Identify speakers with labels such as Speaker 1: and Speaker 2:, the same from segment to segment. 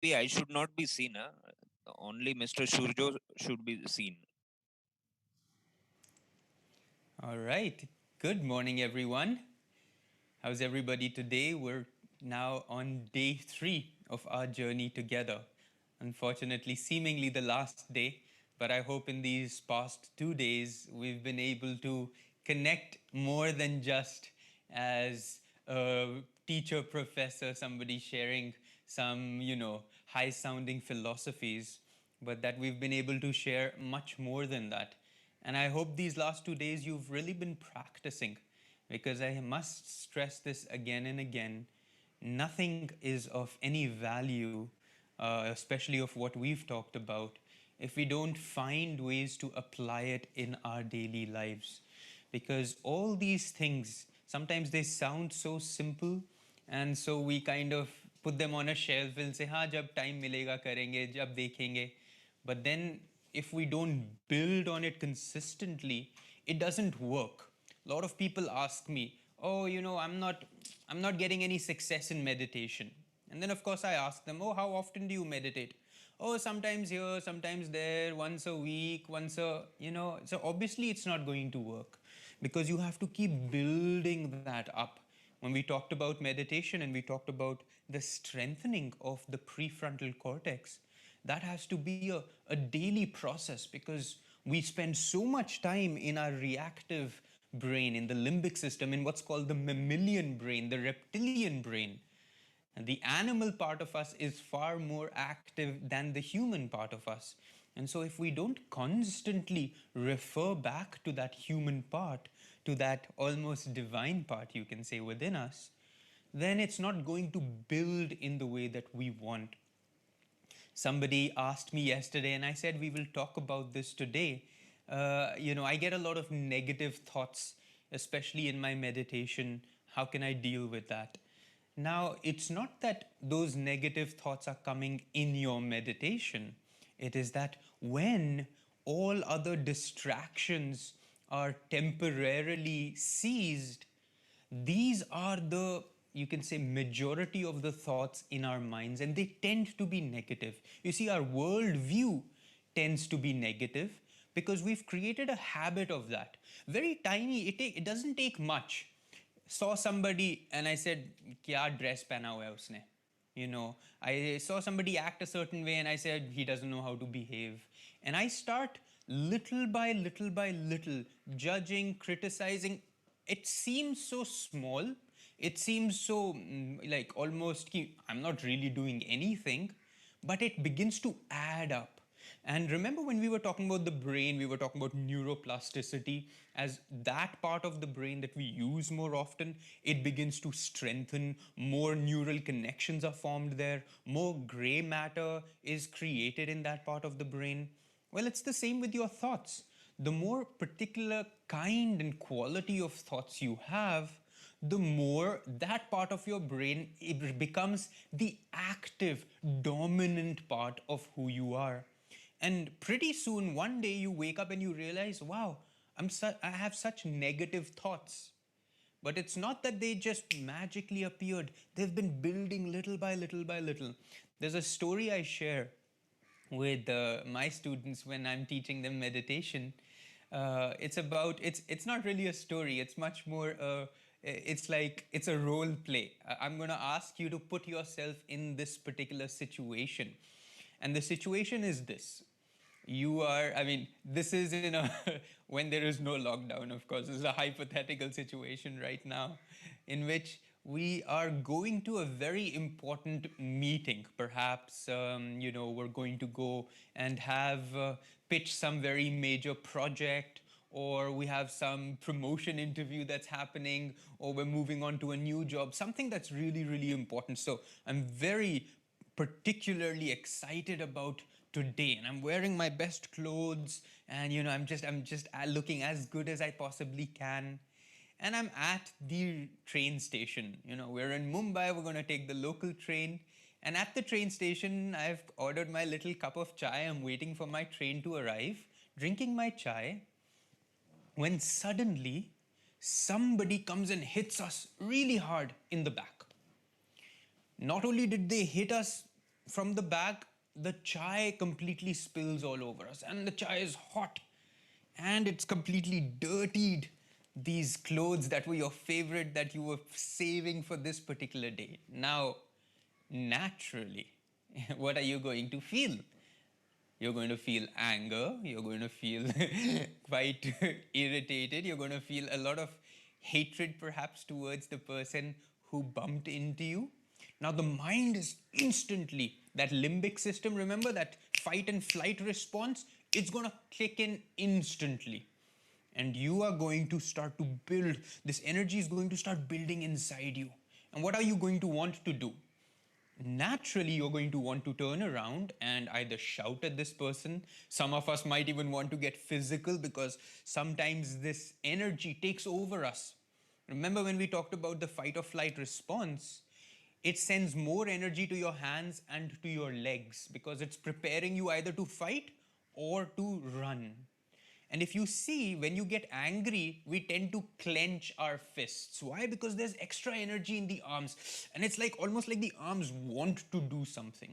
Speaker 1: Maybe I should not be seen. Only Mr. Shurjo should be seen.
Speaker 2: All right. Good morning, everyone. How's everybody today? We're now on day 3 of our journey together. Unfortunately, seemingly the last day, but I hope in these past 2 days we've been able to connect more than just as a teacher, professor, somebody sharing some, high sounding philosophies, but that we've been able to share much more than that. And I hope these last 2 days you've really been practicing, because I must stress this again and again. Nothing is of any value, especially of what we've talked about, if we don't find ways to apply it in our daily lives. Because all these things, sometimes they sound so simple, and so we kind of put them on a shelf and say, "Ha, jab time milega karenge, jab dekhenge." But then if we don't build on it consistently, it doesn't work. A lot of people ask me, "Oh, I'm not getting any success in meditation." And then of course I ask them, "Oh, how often do you meditate?" "Oh, sometimes here, sometimes there, once a week, once a, so obviously it's not going to work, because you have to keep building that up. When we talked about meditation and we talked about the strengthening of the prefrontal cortex, that has to be a daily process, because we spend so much time in our reactive brain, in the limbic system, in what's called the mammalian brain, the reptilian brain. And the animal part of us is far more active than the human part of us. And so, if we don't constantly refer back to that human part, to that almost divine part, you can say, within us, then it's not going to build in the way that we want. Somebody asked me yesterday, and I said we will talk about this today. I get a lot of negative thoughts, especially in my meditation. How can I deal with that? Now, it's not that those negative thoughts are coming in your meditation. It is that when all other distractions are temporarily seized, these are the, you can say, majority of the thoughts in our minds, and they tend to be negative. You see, our worldview tends to be negative because we've created a habit of that. Very tiny, it doesn't take much. Saw somebody and I said, "Kya dress pehna hua hai usne?" I saw somebody act a certain way and I said, "He doesn't know how to behave." And I start little by little judging, criticizing. It seems so small. It seems so like almost I'm not really doing anything, but it begins to add up. And remember, when we were talking about the brain, we were talking about neuroplasticity as that part of the brain that we use more often. It begins to strengthen, more neural connections are formed there, more gray matter is created in that part of the brain. Well, it's the same with your thoughts. The more particular kind and quality of thoughts you have, the more that part of your brain, it becomes the active, dominant part of who you are. And pretty soon, one day you wake up and you realize, wow, I have such negative thoughts. But it's not that they just magically appeared. They've been building little by little by little. There's a story I share with my students when I'm teaching them meditation. It's not really a story. It's much more. It's like it's a role play. I'm going to ask you to put yourself in this particular situation, and the situation is this. This is in a when there is no lockdown, of course. This is a hypothetical situation right now in which we are going to a very important meeting. Perhaps, we're going to go and have pitch some very major project, or we have some promotion interview that's happening, or we're moving on to a new job, something that's really, really important. So I'm very particularly excited about today, and I'm wearing my best clothes, and I'm just looking as good as I possibly can. And I'm at the train station. We're in Mumbai, we're going to take the local train. And at the train station, I've ordered my little cup of chai. I'm waiting for my train to arrive, drinking my chai, when suddenly somebody comes and hits us really hard in the back. Not only did they hit us from the back, the chai completely spills all over us, and the chai is hot, and it's completely dirtied these clothes that were your favorite, that you were saving for this particular day. Now, naturally, what are you going to feel? You're going to feel anger, you're going to feel quite irritated, you're going to feel a lot of hatred perhaps towards the person who bumped into you. Now, the mind is instantly, that limbic system, remember that fight and flight response, it's going to kick in instantly. And you are going to start to build, this energy is going to start building inside you. And what are you going to want to do? Naturally, you're going to want to turn around and either shout at this person. Some of us might even want to get physical, because sometimes this energy takes over us. Remember when we talked about the fight or flight response? It sends more energy to your hands and to your legs, because it's preparing you either to fight or to run. And if you see, when you get angry, we tend to clench our fists. Why? Because there's extra energy in the arms. And it's like almost like the arms want to do something.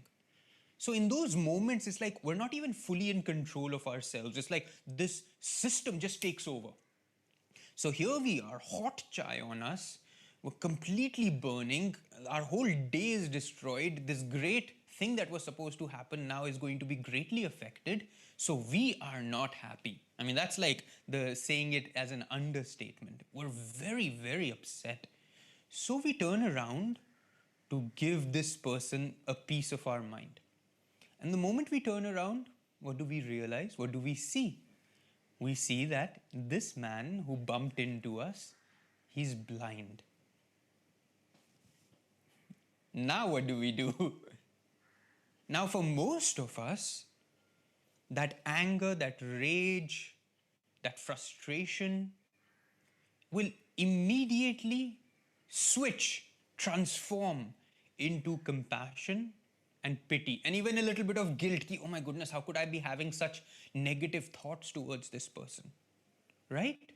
Speaker 2: So in those moments, it's like we're not even fully in control of ourselves. It's like this system just takes over. So here we are, hot chai on us. We're completely burning. Our whole day is destroyed. This great thing that was supposed to happen now is going to be greatly affected. So we are not happy. I mean, that's like the saying it as an understatement. We're very, very upset. So we turn around to give this person a piece of our mind. And the moment we turn around, what do we realize? What do we see? We see that this man who bumped into us, he's blind. Now what do we do? Now, for most of us, that anger, that rage, that frustration will immediately switch, transform into compassion and pity, and even a little bit of guilt. Oh my goodness, how could I be having such negative thoughts towards this person? Right?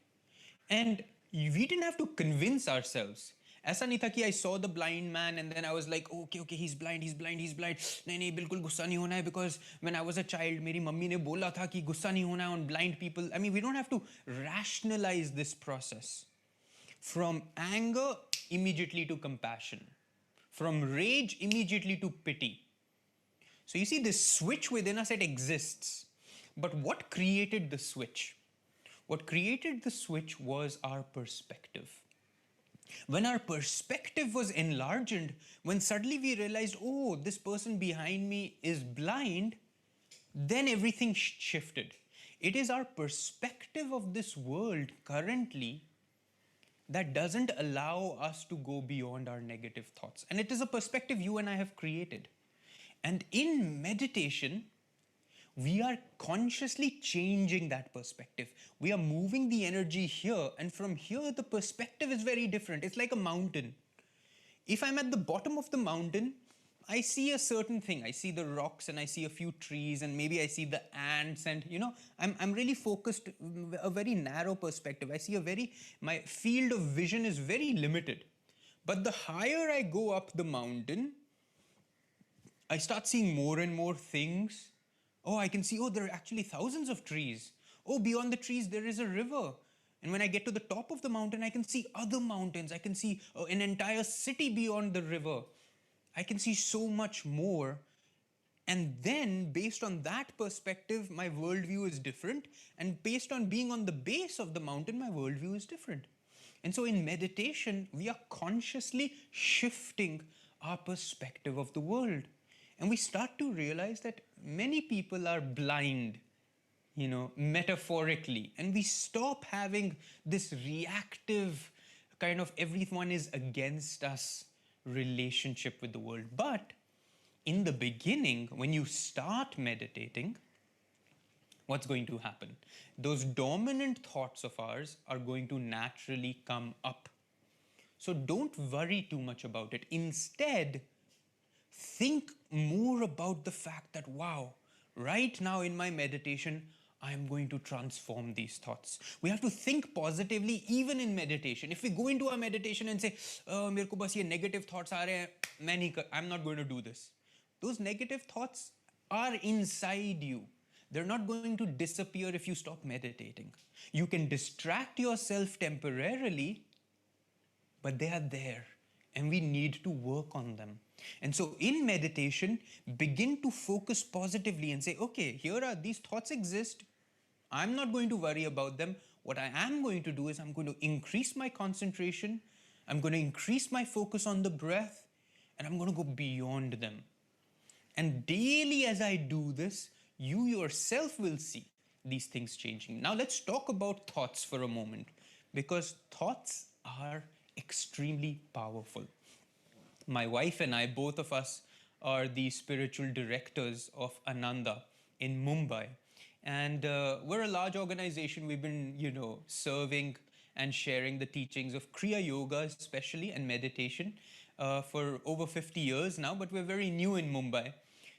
Speaker 2: And we didn't have to convince ourselves. ऐसा नहीं था कि I saw the blind man and then I was like, okay, he's blind. नहीं, बिल्कुल गुस्सा नहीं होना है, because when I was a child, मेरी मम्मी ने बोला था कि गुस्सा नहीं होना है on blind people. I mean, we don't have to rationalize this process. From anger, immediately to compassion. From rage, immediately to pity. So you see, this switch within us, it exists. But what created the switch? What created the switch was our perspective. When our perspective was enlarged, when suddenly we realized, oh, this person behind me is blind, then everything shifted. It is our perspective of this world currently that doesn't allow us to go beyond our negative thoughts. And it is a perspective you and I have created. And in meditation, we are consciously changing that perspective. We are moving the energy here, and from here, the perspective is very different. It's like a mountain. If I'm at the bottom of the mountain, I see a certain thing. I see the rocks and I see a few trees, and maybe I see the ants, and I'm really focused, a very narrow perspective. I see my field of vision is very limited. But the higher I go up the mountain, I start seeing more and more things. Oh, I can see, there are actually thousands of trees. Oh, beyond the trees, there is a river. And when I get to the top of the mountain, I can see other mountains. I can see an entire city beyond the river. I can see so much more. And then, based on that perspective, my worldview is different. And based on being on the base of the mountain, my worldview is different. And so in meditation, we are consciously shifting our perspective of the world. And we start to realize that many people are blind, metaphorically. And we stop having this reactive kind of everyone is against us relationship with the world. But in the beginning, when you start meditating, what's going to happen? Those dominant thoughts of ours are going to naturally come up. So don't worry too much about it. Instead, think more about the fact that, wow, right now in my meditation, I am going to transform these thoughts. We have to think positively even in meditation. If we go into our meditation and say, मेरे को बस ये negative thoughts आ रहे हैं, I'm not going to do this. Those negative thoughts are inside you. They're not going to disappear if you stop meditating. You can distract yourself temporarily, but they are there and we need to work on them. And so in meditation, begin to focus positively and say, okay, here are these thoughts exist. I'm not going to worry about them. What I am going to do is I'm going to increase my concentration. I'm going to increase my focus on the breath, and I'm going to go beyond them. And daily as I do this, you yourself will see these things changing. Now let's talk about thoughts for a moment, because thoughts are extremely powerful. My wife and I, both of us, are the spiritual directors of Ananda in Mumbai. And we're a large organization. We've been, serving and sharing the teachings of Kriya Yoga, especially, and meditation for over 50 years now, but we're very new in Mumbai.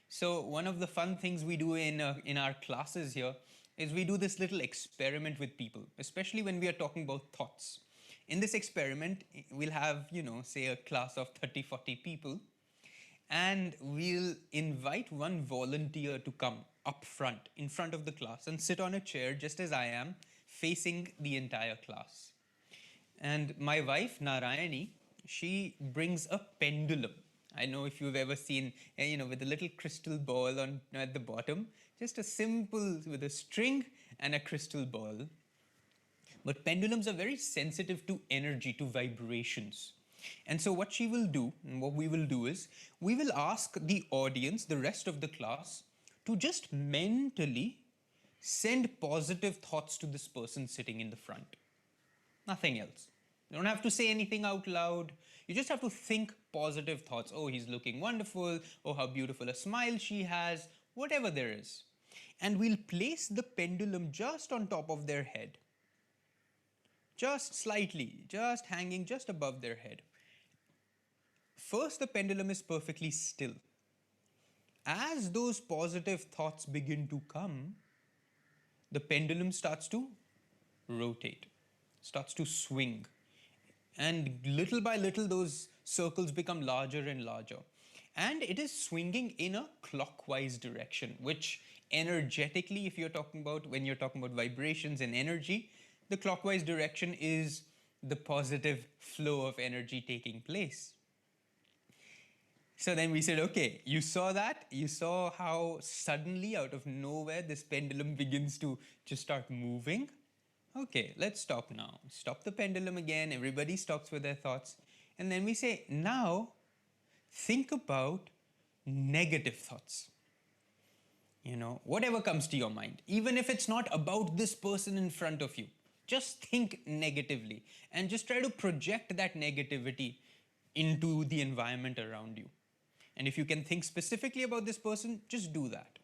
Speaker 2: So one of the fun things we do in our classes here is we do this little experiment with people, especially when we are talking about thoughts. In this experiment, we'll have, say a class of 30, 40 people, and we'll invite one volunteer to come up front, in front of the class, and sit on a chair just as I am, facing the entire class. And my wife, Narayani, she brings a pendulum. I know if you've ever seen, with a little crystal ball at the bottom, just a simple, with a string and a crystal ball. But pendulums are very sensitive to energy, to vibrations. And so what she will do, and what we will do is, we will ask the audience, the rest of the class, to just mentally send positive thoughts to this person sitting in the front. Nothing else. You don't have to say anything out loud. You just have to think positive thoughts. Oh, he's looking wonderful. Oh, how beautiful a smile she has. Whatever there is. And we'll place the pendulum just on top of their head. Just slightly, just hanging just above their head. First, the pendulum is perfectly still. As those positive thoughts begin to come, the pendulum starts to rotate, starts to swing. And little by little, those circles become larger and larger. And it is swinging in a clockwise direction, which energetically, when you're talking about vibrations and energy, the clockwise direction is the positive flow of energy taking place. So then we said, okay, you saw that? You saw how suddenly, out of nowhere, this pendulum begins to just start moving? Okay, let's stop now. Stop the pendulum again. Everybody stops with their thoughts. And then we say, now, think about negative thoughts. Whatever comes to your mind, even if it's not about this person in front of you, just think negatively and just try to project that negativity into the environment around you. And if you can think specifically about this person, just do that.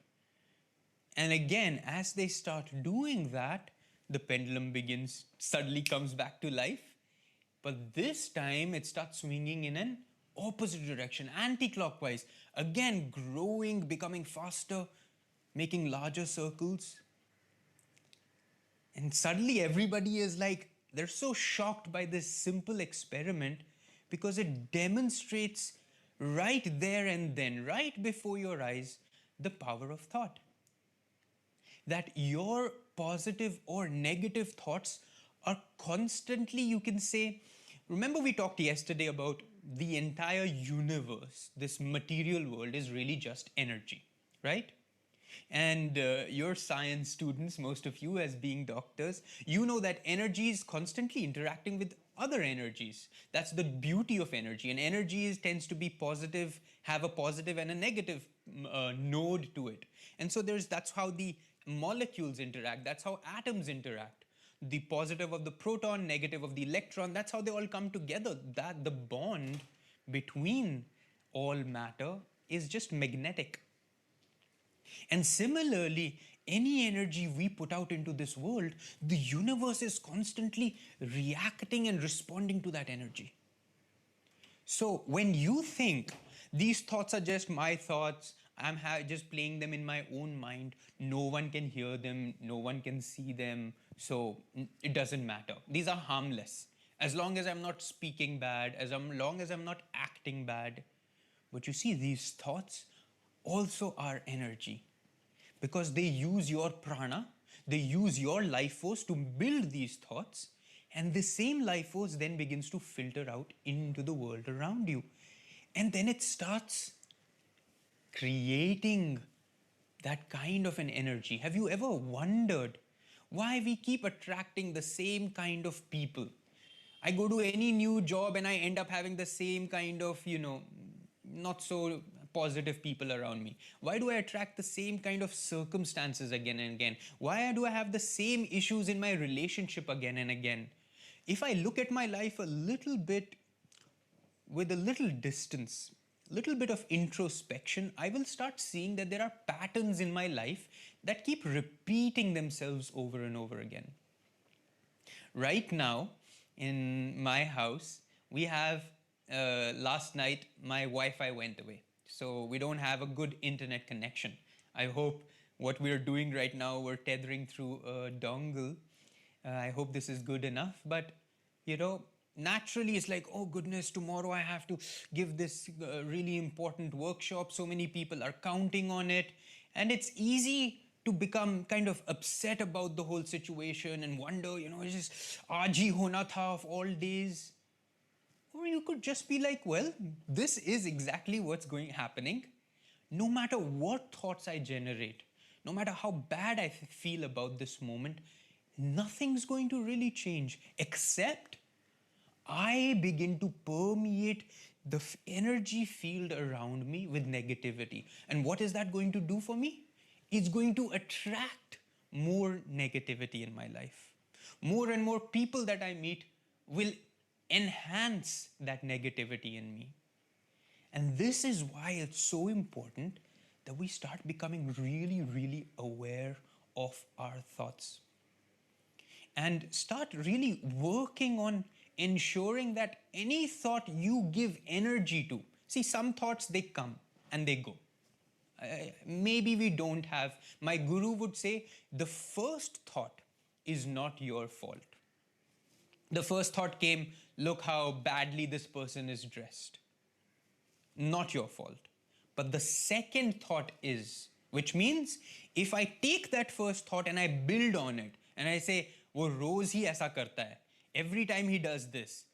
Speaker 2: And again, as they start doing that, the pendulum suddenly comes back to life. But this time it starts swinging in an opposite direction, anti-clockwise. Again, growing, becoming faster, making larger circles. And suddenly everybody is like, they're so shocked by this simple experiment because it demonstrates right there and then, right before your eyes, the power of thought. That your positive or negative thoughts are constantly, you can say, remember we talked yesterday about the entire universe, this material world is really just energy, right? And you're science students, most of you as being doctors, you know that energy is constantly interacting with other energies. That's the beauty of energy. And energy tends to be positive, have a positive and a negative node to it. And so that's how the molecules interact. That's how atoms interact. The positive of the proton, negative of the electron, that's how they all come together. That the bond between all matter is just magnetic. And similarly, any energy we put out into this world, the universe is constantly reacting and responding to that energy. So when you think these thoughts are just my thoughts, I'm just playing them in my own mind, no one can hear them, no one can see them, so it doesn't matter. These are harmless. As long as I'm not speaking bad, long as I'm not acting bad. But you see, these thoughts also are energy, because they use your prana, they use your life force to build these thoughts, and the same life force then begins to filter out into the world around you. And then it starts creating that kind of an energy. Have you ever wondered why we keep attracting the same kind of people? I go to any new job and I end up having the same kind of, not so positive people around me. Why do I attract the same kind of circumstances again and again? Why do I have the same issues in my relationship again and again? If I look at my life a little bit with a little distance, little bit of introspection, I will start seeing that there are patterns in my life that keep repeating themselves over and over again. Right now, in my house, we have, last night, my Wi-Fi went away. So we don't have a good internet connection. I hope what we're doing right now, we're tethering through a dongle. I hope this is good enough. But, naturally it's like, oh goodness, tomorrow I have to give this really important workshop. So many people are counting on it. And it's easy to become kind of upset about the whole situation and wonder, it's just aaj hi hona tha of all days. Or you could just be like, well, this is exactly what's happening. No matter what thoughts I generate, no matter how bad I feel about this moment, nothing's going to really change, except I begin to permeate the energy field around me with negativity. And what is that going to do for me? It's going to attract more negativity in my life. More and more people that I meet will enhance that negativity in me. And this is why it's so important that we start becoming really, really aware of our thoughts. And start really working on ensuring that any thought you give energy to, see, some thoughts, they come and they go. Maybe we don't have, my guru would say, the first thought is not your fault. The first thought came, look how badly this person is dressed. Not your fault. But the second thought is, which means if I take that first thought and I build on it and I say, wo roz hi aisa karta hai, every time he does this,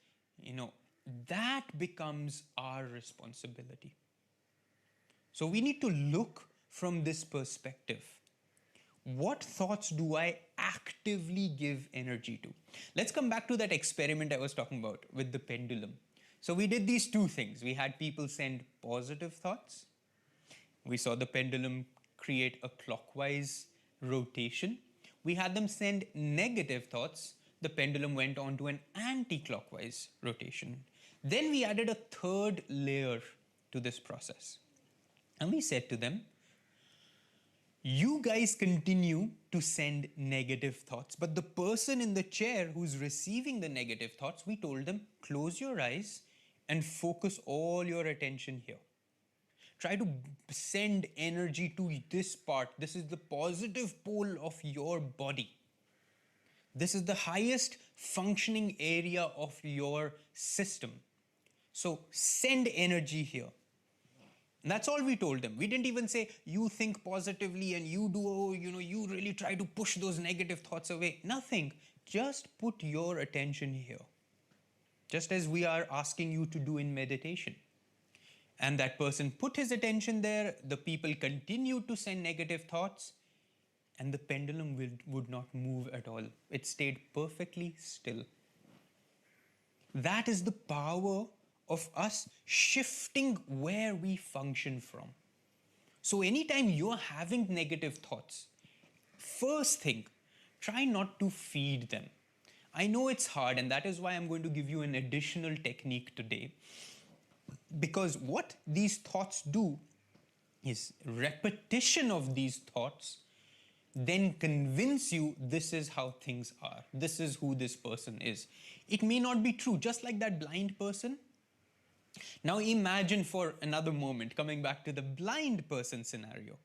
Speaker 2: that becomes our responsibility. So we need to look from this perspective. What thoughts do I actively give energy to? Let's come back to that experiment I was talking about with the pendulum. So we did these two things. We had people send positive thoughts. We saw the pendulum create a clockwise rotation. We had them send negative thoughts. The pendulum went on to an anti-clockwise rotation. Then we added a third layer to this process. And we said to them, you guys continue to send negative thoughts, but the person in the chair who's receiving the negative thoughts, we told them, close your eyes and focus all your attention here. Try to send energy to this part. This is the positive pole of your body. This is the highest functioning area of your system. So send energy here. And that's all we told them. We didn't even say, you think positively and you do, you really try to push those negative thoughts away. Nothing. Just put your attention here. Just as we are asking you to do in meditation. And that person put his attention there. The people continued to send negative thoughts. And the pendulum would not move at all. It stayed perfectly still. That is the power of us shifting where we function from. So anytime you're having negative thoughts, first thing, try not to feed them. I know it's hard, and that is why I'm going to give you an additional technique today. Because what these thoughts do is repetition of these thoughts then convince you this is how things are. This is who this person is. It may not be true, just like that blind person. Now imagine for another moment, coming back to the blind person scenario.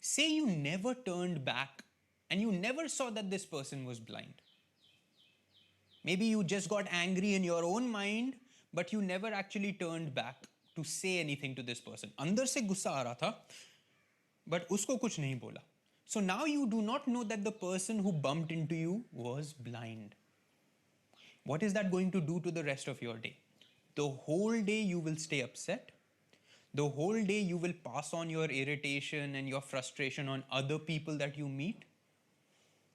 Speaker 2: Say you never turned back and you never saw that this person was blind. Maybe you just got angry in your own mind, but you never actually turned back. to say anything to this person. अंदर से गुस्सा आ रहा था, but उसको कुछ नहीं बोला. So now you do not know that the person who bumped into you was blind. What is that going to do to the rest of your day? The whole day you will stay upset. The whole day you will pass on your irritation and your frustration on other people that you meet.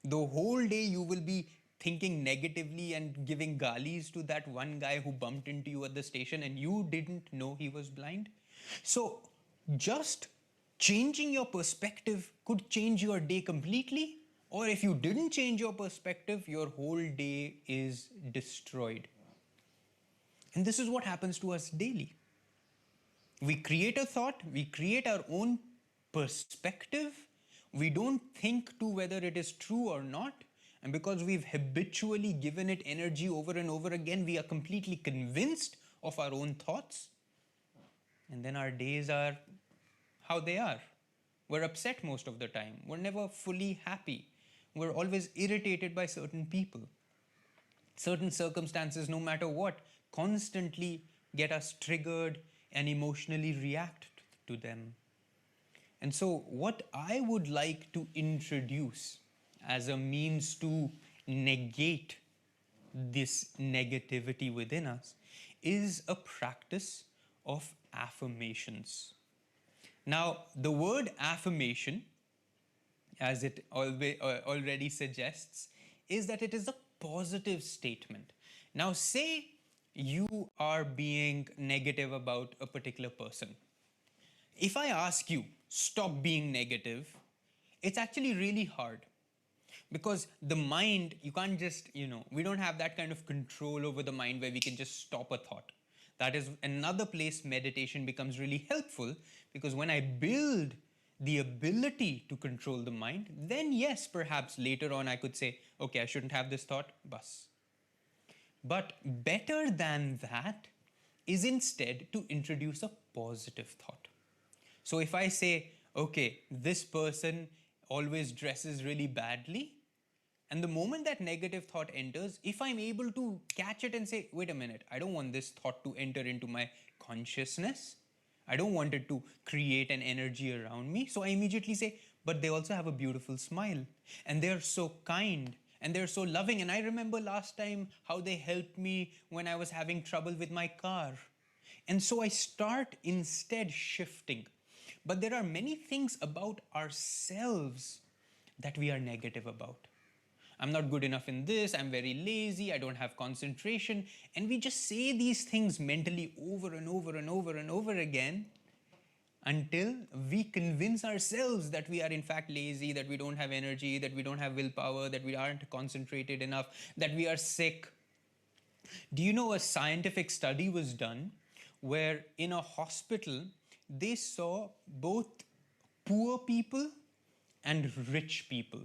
Speaker 2: The whole day you will be thinking negatively and giving galis to that one guy who bumped into you at the station and you didn't know he was blind. So just changing your perspective could change your day completely, or if you didn't change your perspective, your whole day is destroyed. And this is what happens to us daily. We create a thought, we create our own perspective, we don't think to whether it is true or not, and because we've habitually given it energy over and over again, we are completely convinced of our own thoughts. And then our days are how they are. We're upset most of the time. We're never fully happy. We're always irritated by certain people. Certain circumstances, no matter what, constantly get us triggered and emotionally react to them. And so, what I would like to introduce as a means to negate this negativity within us is a practice of affirmations. Now, the word affirmation, as it already suggests, is that it is a positive statement. Now, say you are being negative about a particular person. If I ask you, stop being negative, it's actually really hard. Because the mind, you can't just, we don't have that kind of control over the mind where we can just stop a thought. That is another place meditation becomes really helpful, because when I build the ability to control the mind, then yes, perhaps later on I could say, okay, I shouldn't have this thought, bus. But better than that is instead to introduce a positive thought. So if I say, okay, this person always dresses really badly, and the moment that negative thought enters, if I'm able to catch it and say, wait a minute, I don't want this thought to enter into my consciousness. I don't want it to create an energy around me. So I immediately say, but they also have a beautiful smile, and they're so kind, and they're so loving. And I remember last time how they helped me when I was having trouble with my car. And so I start instead shifting. But there are many things about ourselves that we are negative about. I'm not good enough in this, I'm very lazy, I don't have concentration. And we just say these things mentally over and over and over and over again until we convince ourselves that we are in fact lazy, that we don't have energy, that we don't have willpower, that we aren't concentrated enough, that we are sick. Do you know a scientific study was done where in a hospital they saw both poor people and rich people?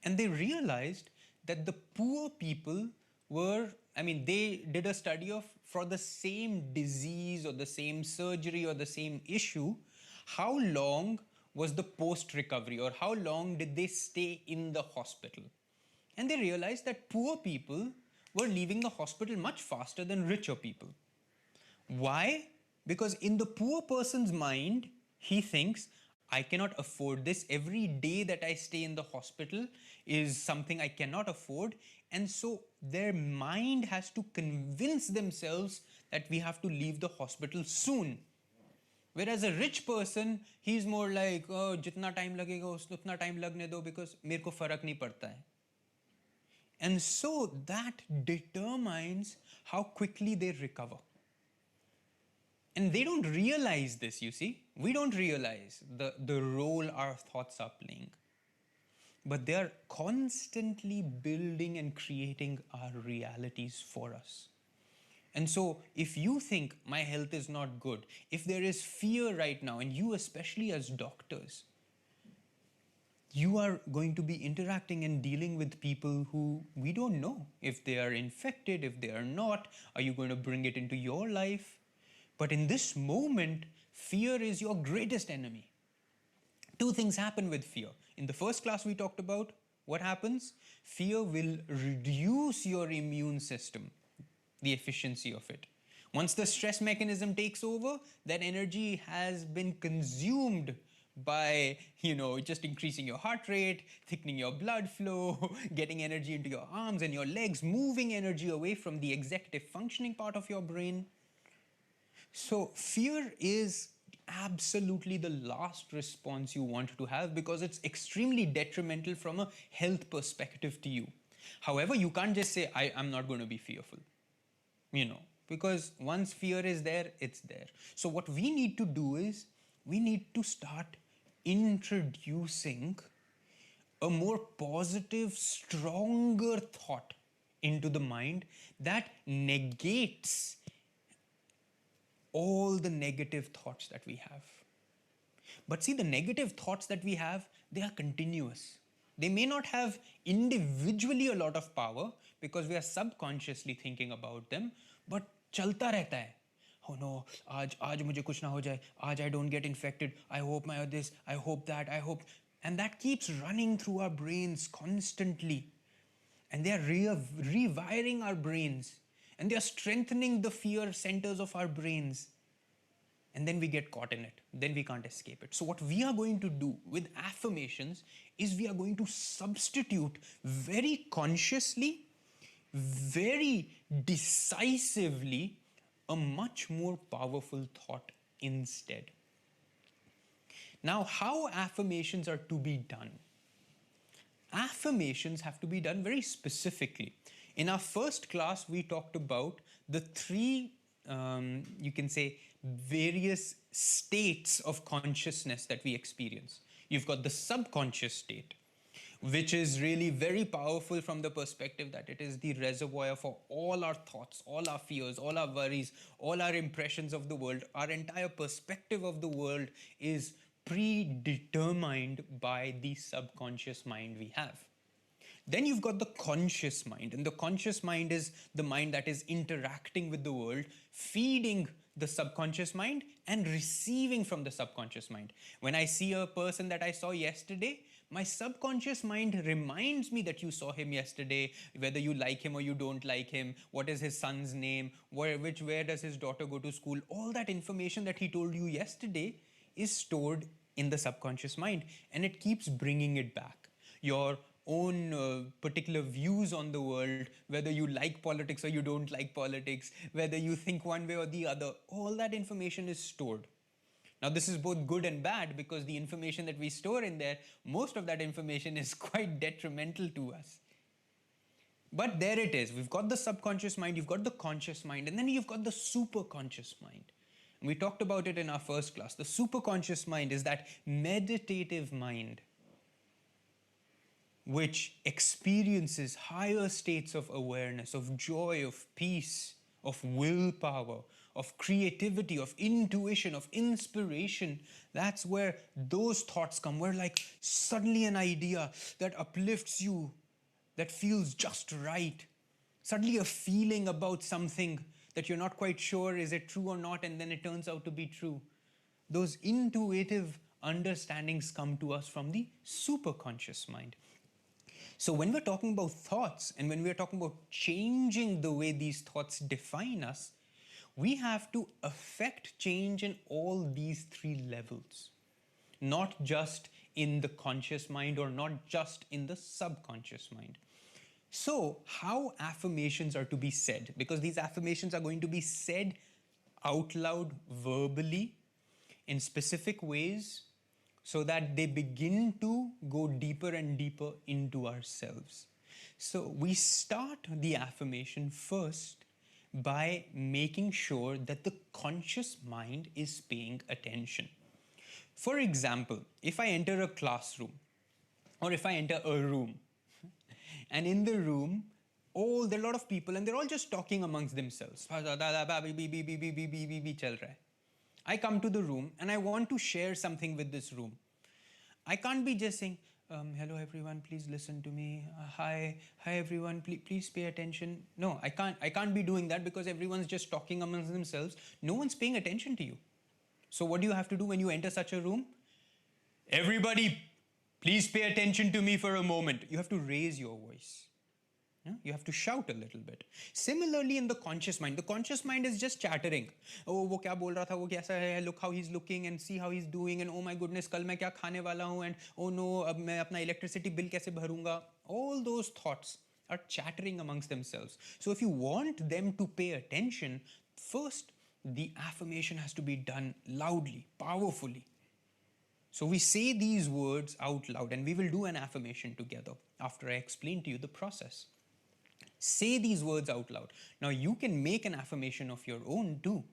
Speaker 2: And they realized that the poor people were, they did a study of for the same disease or the same surgery or the same issue, how long was the post-recovery, or how long did they stay in the hospital? And they realized that poor people were leaving the hospital much faster than richer people. Why? Because in the poor person's mind, he thinks, I cannot afford this. Every day that I stay in the hospital is something I cannot afford. And so their mind has to convince themselves that we have to leave the hospital soon. Whereas a rich person, he's more like, oh, jitna time lagega, utna time lagne do, because mere ko farak nahi padta hai. And so that determines how quickly they recover. And they don't realize this, you see. We don't realize the role our thoughts are playing. But they are constantly building and creating our realities for us. And so if you think my health is not good, if there is fear right now, and you especially as doctors, you are going to be interacting and dealing with people who we don't know if they are infected, if they are not. Are you going to bring it into your life? But in this moment, fear is your greatest enemy. Two things happen with fear. In the first class we talked about what happens. Fear will reduce your immune system, the efficiency of it. Once the stress mechanism takes over, that energy has been consumed by, just increasing your heart rate, thickening your blood flow, getting energy into your arms and your legs, moving energy away from the executive functioning part of your brain. So fear is absolutely the last response you want to have because it's extremely detrimental from a health perspective to you. However, you can't just say, I'm not going to be fearful, because once fear is there, it's there. So what we need to do is we need to start introducing a more positive, stronger thought into the mind that negates all the negative thoughts that we have. But see, the negative thoughts that we have, they are continuous. They may not have individually a lot of power because we are subconsciously thinking about them, but chalta rehta hai. Oh no, aaj mujhe kuch na ho jaye, aaj I don't get infected, I hope my this, I hope that, I hope. And that keeps running through our brains constantly. And they are rewiring our brains. And they are strengthening the fear centers of our brains. And then we get caught in it. Then we can't escape it. So what we are going to do with affirmations is we are going to substitute very consciously, very decisively, a much more powerful thought instead. Now, how affirmations are to be done? Affirmations have to be done very specifically. In our first class, we talked about the three, you can say, various states of consciousness that we experience. You've got the subconscious state, which is really very powerful from the perspective that it is the reservoir for all our thoughts, all our fears, all our worries, all our impressions of the world. Our entire perspective of the world is predetermined by the subconscious mind we have. Then you've got the conscious mind, and the conscious mind is the mind that is interacting with the world, feeding the subconscious mind and receiving from the subconscious mind. When I see a person that I saw yesterday, my subconscious mind reminds me that you saw him yesterday, whether you like him or you don't like him, what is his son's name, where does his daughter go to school. All that information that he told you yesterday is stored in the subconscious mind, and it keeps bringing it back. Your own particular views on the world, whether you like politics or you don't like politics, whether you think one way or the other, all that information is stored. Now, this is both good and bad because the information that we store in there, most of that information is quite detrimental to us. But there it is. We've got the subconscious mind, you've got the conscious mind, and then you've got the superconscious mind. And we talked about it in our first class. The superconscious mind is that meditative mind which experiences higher states of awareness, of joy, of peace, of willpower, of creativity, of intuition, of inspiration. That's where those thoughts come, where like suddenly an idea that uplifts you, that feels just right. Suddenly a feeling about something that you're not quite sure, is it true or not, and then it turns out to be true. Those intuitive understandings come to us from the superconscious mind. So when we're talking about thoughts and when we're talking about changing the way these thoughts define us, we have to affect change in all these three levels, not just in the conscious mind or not just in the subconscious mind. So how affirmations are to be said, because these affirmations are going to be said out loud verbally in specific ways, so that they begin to go deeper and deeper into ourselves. So we start the affirmation first by making sure that the conscious mind is paying attention. For example, if I enter a classroom or if I enter a room, and in the room, there are a lot of people and they're all just talking amongst themselves. I come to the room and I want to share something with this room. I can't be just saying, hello everyone, please listen to me. Hi everyone, please pay attention. No, I can't be doing that because everyone's just talking amongst themselves. No one's paying attention to you. So what do you have to do when you enter such a room? Everybody, please pay attention to me for a moment. You have to raise your voice. Yeah? You have to shout a little bit. Similarly, in the conscious mind is just chattering. Oh, वो क्या बोल रहा था, वो कैसा है, look how he's looking and see how he's doing and oh my goodness, कल मैं क्या खाने वाला हूँ and oh no, अब मैं अपना electricity bill कैसे भरूंगा. All those thoughts are chattering amongst themselves. So if you want them to pay attention, first the affirmation has to be done loudly, powerfully. So we say these words out loud, and we will do an affirmation together after I explain to you the process. Say these words out loud. Now you can make an affirmation of your own too,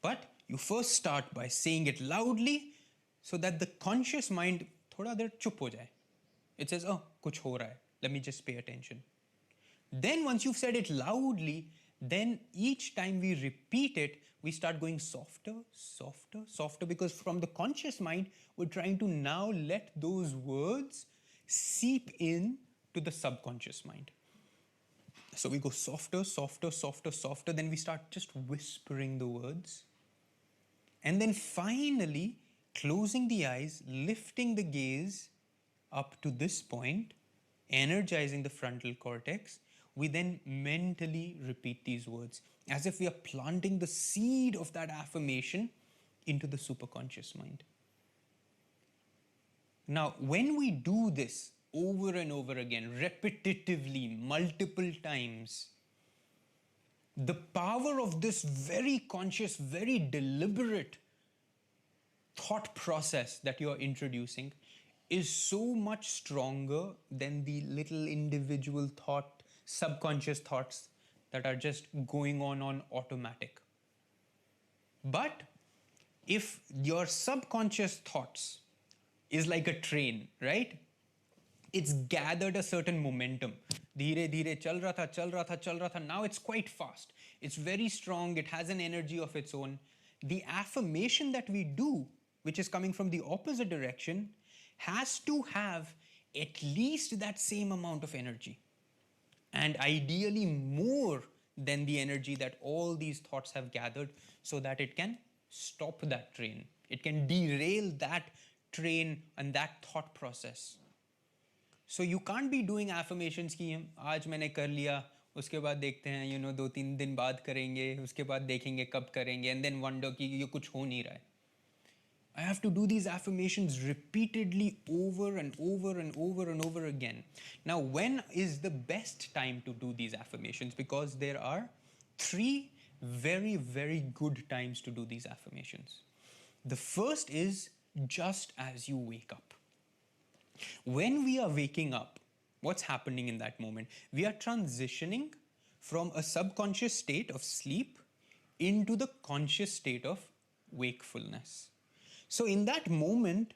Speaker 2: but you first start by saying it loudly so that the conscious mind thoda der chup ho jaye. It says, oh, kuch ho raha hai. Let me just pay attention. Then once you've said it loudly, then each time we repeat it, we start going softer, softer, softer, because from the conscious mind, we're trying to now let those words seep in to the subconscious mind. So we go softer, softer, softer, softer, then we start just whispering the words. And then finally, closing the eyes, lifting the gaze up to this point, energizing the frontal cortex, we then mentally repeat these words as if we are planting the seed of that affirmation into the superconscious mind. Now, when we do this over and over again, repetitively, multiple times, the power of this very conscious, very deliberate thought process that you are introducing is so much stronger than the little individual thought, subconscious thoughts that are just going on automatic. But if your subconscious thoughts is like a train, right? It's gathered a certain momentum. Dheere dheere chal raha tha, chal raha tha, chal raha tha. Now it's quite fast. It's very strong. It has an energy of its own. The affirmation that we do, which is coming from the opposite direction, has to have at least that same amount of energy. And ideally more than the energy that all these thoughts have gathered, so that it can stop that train. It can derail that train and that thought process. So you can't be doing affirmations कि आज मैंने कर लिया, उसके बाद देखते हैं 2-3 दिन बाद करेंगे, उसके बाद देखेंगे कब करेंगे, and then wonder कि ये कुछ हो नहीं रहा है. I have to do these affirmations repeatedly over and over and over and over again. Now, when is the best time to do these affirmations? Because there are 3 very, very good times to do these affirmations. The first is just as you wake up. When we are waking up, what's happening in that moment? We are transitioning from a subconscious state of sleep into the conscious state of wakefulness. So in that moment,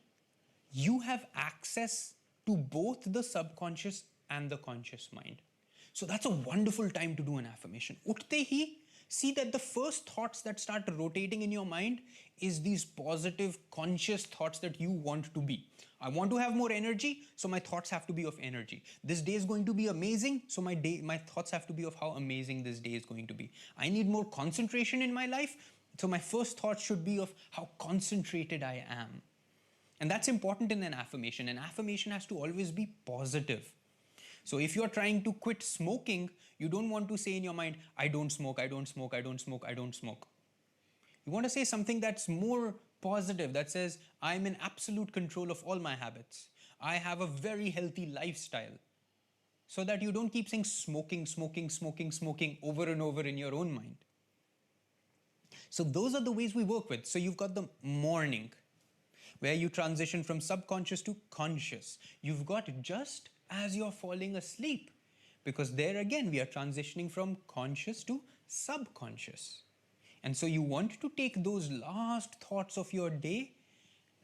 Speaker 2: you have access to both the subconscious and the conscious mind. So that's a wonderful time to do an affirmation. Utte hi, see that the first thoughts that start rotating in your mind is these positive, conscious thoughts that you want to be. I want to have more energy, so my thoughts have to be of energy. This day is going to be amazing, so my thoughts have to be of how amazing this day is going to be. I need more concentration in my life, so my first thought should be of how concentrated I am. And that's important in an affirmation. An affirmation has to always be positive. So if you're trying to quit smoking, you don't want to say in your mind, I don't smoke, I don't smoke, I don't smoke, I don't smoke. You want to say something that's more positive, that says, I'm in absolute control of all my habits. I have a very healthy lifestyle. So that you don't keep saying smoking, smoking, smoking, smoking over and over in your own mind. So those are the ways we work with. So you've got the morning, where you transition from subconscious to conscious. You've got just as you're falling asleep, because there again we are transitioning from conscious to subconscious. And so you want to take those last thoughts of your day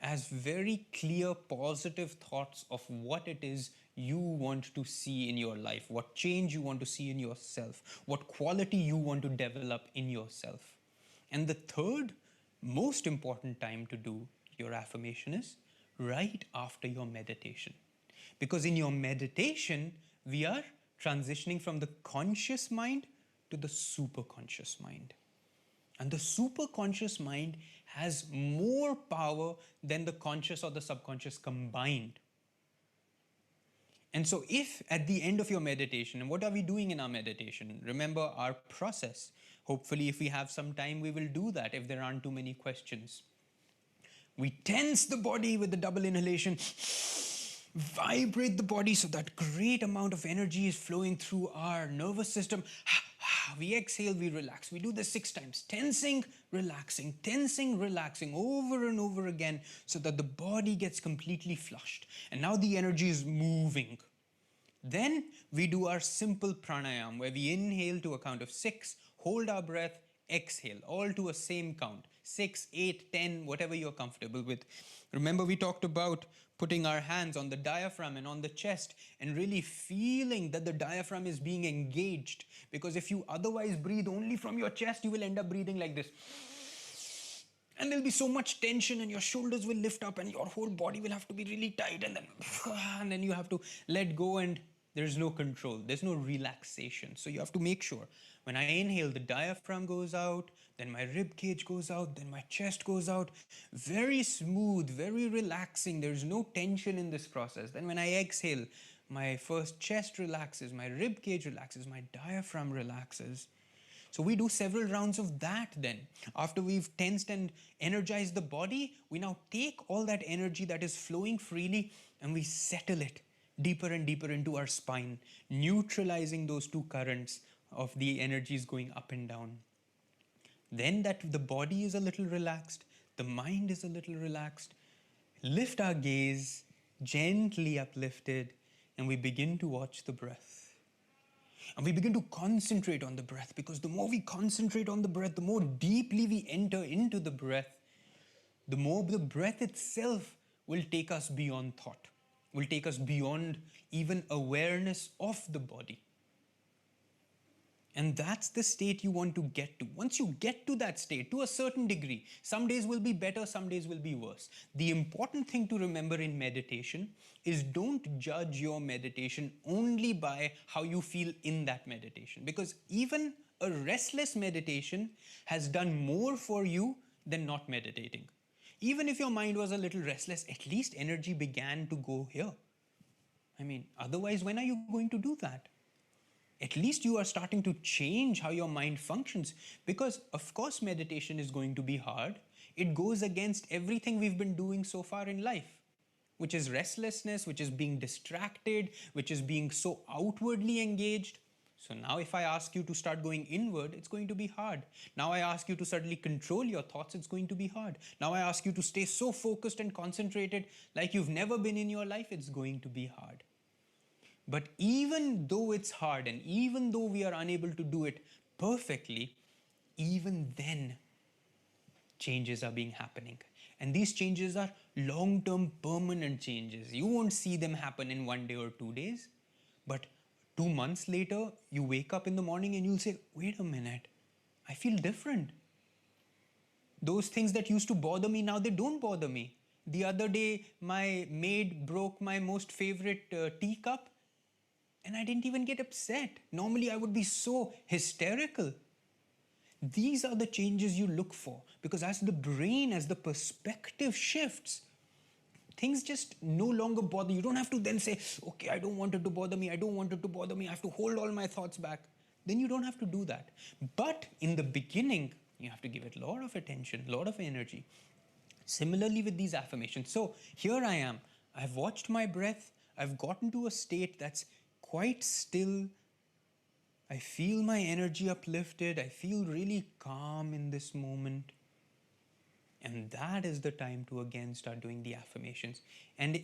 Speaker 2: as very clear, positive thoughts of what it is you want to see in your life, what change you want to see in yourself, what quality you want to develop in yourself. And the third most important time to do your affirmation is right after your meditation. Because in your meditation, we are transitioning from the conscious mind to the superconscious mind. And the superconscious mind has more power than the conscious or the subconscious combined. And so if at the end of your meditation, and what are we doing in our meditation? Remember our process. Hopefully, if we have some time, we will do that if there aren't too many questions. We tense the body with the double inhalation, vibrate the body so that great amount of energy is flowing through our nervous system. We exhale, we relax. We do this 6 times. Tensing, relaxing over and over again so that the body gets completely flushed. And now the energy is moving. Then we do our simple pranayam where we inhale to a count of 6, hold our breath, exhale, all to a same count. 6, 8, 10, whatever you're comfortable with. Remember, we talked about putting our hands on the diaphragm and on the chest and really feeling that the diaphragm is being engaged. Because if you otherwise breathe only from your chest, you will end up breathing like this. And there'll be so much tension and your shoulders will lift up and your whole body will have to be really tight, and then you have to let go, and there's no control. There's no relaxation. So you have to make sure when I inhale, the diaphragm goes out, then my rib cage goes out, then my chest goes out. Very smooth, very relaxing. There's no tension in this process. Then when I exhale, my first chest relaxes, my rib cage relaxes, my diaphragm relaxes. So we do several rounds of that then. After we've tensed and energized the body, we now take all that energy that is flowing freely and we settle it deeper and deeper into our spine, neutralizing those two currents of the energies going up and down. Then that the body is a little relaxed, the mind is a little relaxed. Lift our gaze, gently uplifted, and we begin to watch the breath. And we begin to concentrate on the breath, because the more we concentrate on the breath, the more deeply we enter into the breath, the more the breath itself will take us beyond thought, will take us beyond even awareness of the body. And that's the state you want to get to. Once you get to that state, to a certain degree, some days will be better, some days will be worse. The important thing to remember in meditation is don't judge your meditation only by how you feel in that meditation. Because even a restless meditation has done more for you than not meditating. Even if your mind was a little restless, at least energy began to go here. I mean, otherwise, when are you going to do that? At least you are starting to change how your mind functions, because of course meditation is going to be hard. It goes against everything we've been doing so far in life, which is restlessness, which is being distracted, which is being so outwardly engaged. So now if I ask you to start going inward, it's going to be hard. Now I ask you to suddenly control your thoughts, it's going to be hard. Now I ask you to stay so focused and concentrated like you've never been in your life, it's going to be hard. But even though it's hard and even though we are unable to do it perfectly, even then changes are being happening. And these changes are long-term permanent changes. You won't see them happen in 1 day or 2 days. But 2 months later, you wake up in the morning and you'll say, wait a minute, I feel different. Those things that used to bother me, now they don't bother me. The other day, my maid broke my most favorite teacup. And I didn't even get upset. Normally, I would be so hysterical. These are the changes you look for, because as the brain, as the perspective shifts, things just no longer bother you. You don't have to then say, okay, I don't want it to bother me. I don't want it to bother me. I have to hold all my thoughts back. Then you don't have to do that. But in the beginning, you have to give it a lot of attention, a lot of energy. Similarly with these affirmations. So here I am. I've watched my breath. I've gotten to a state that's quite still. I feel my energy uplifted. I feel really calm in this moment. And that is the time to again start doing the affirmations. And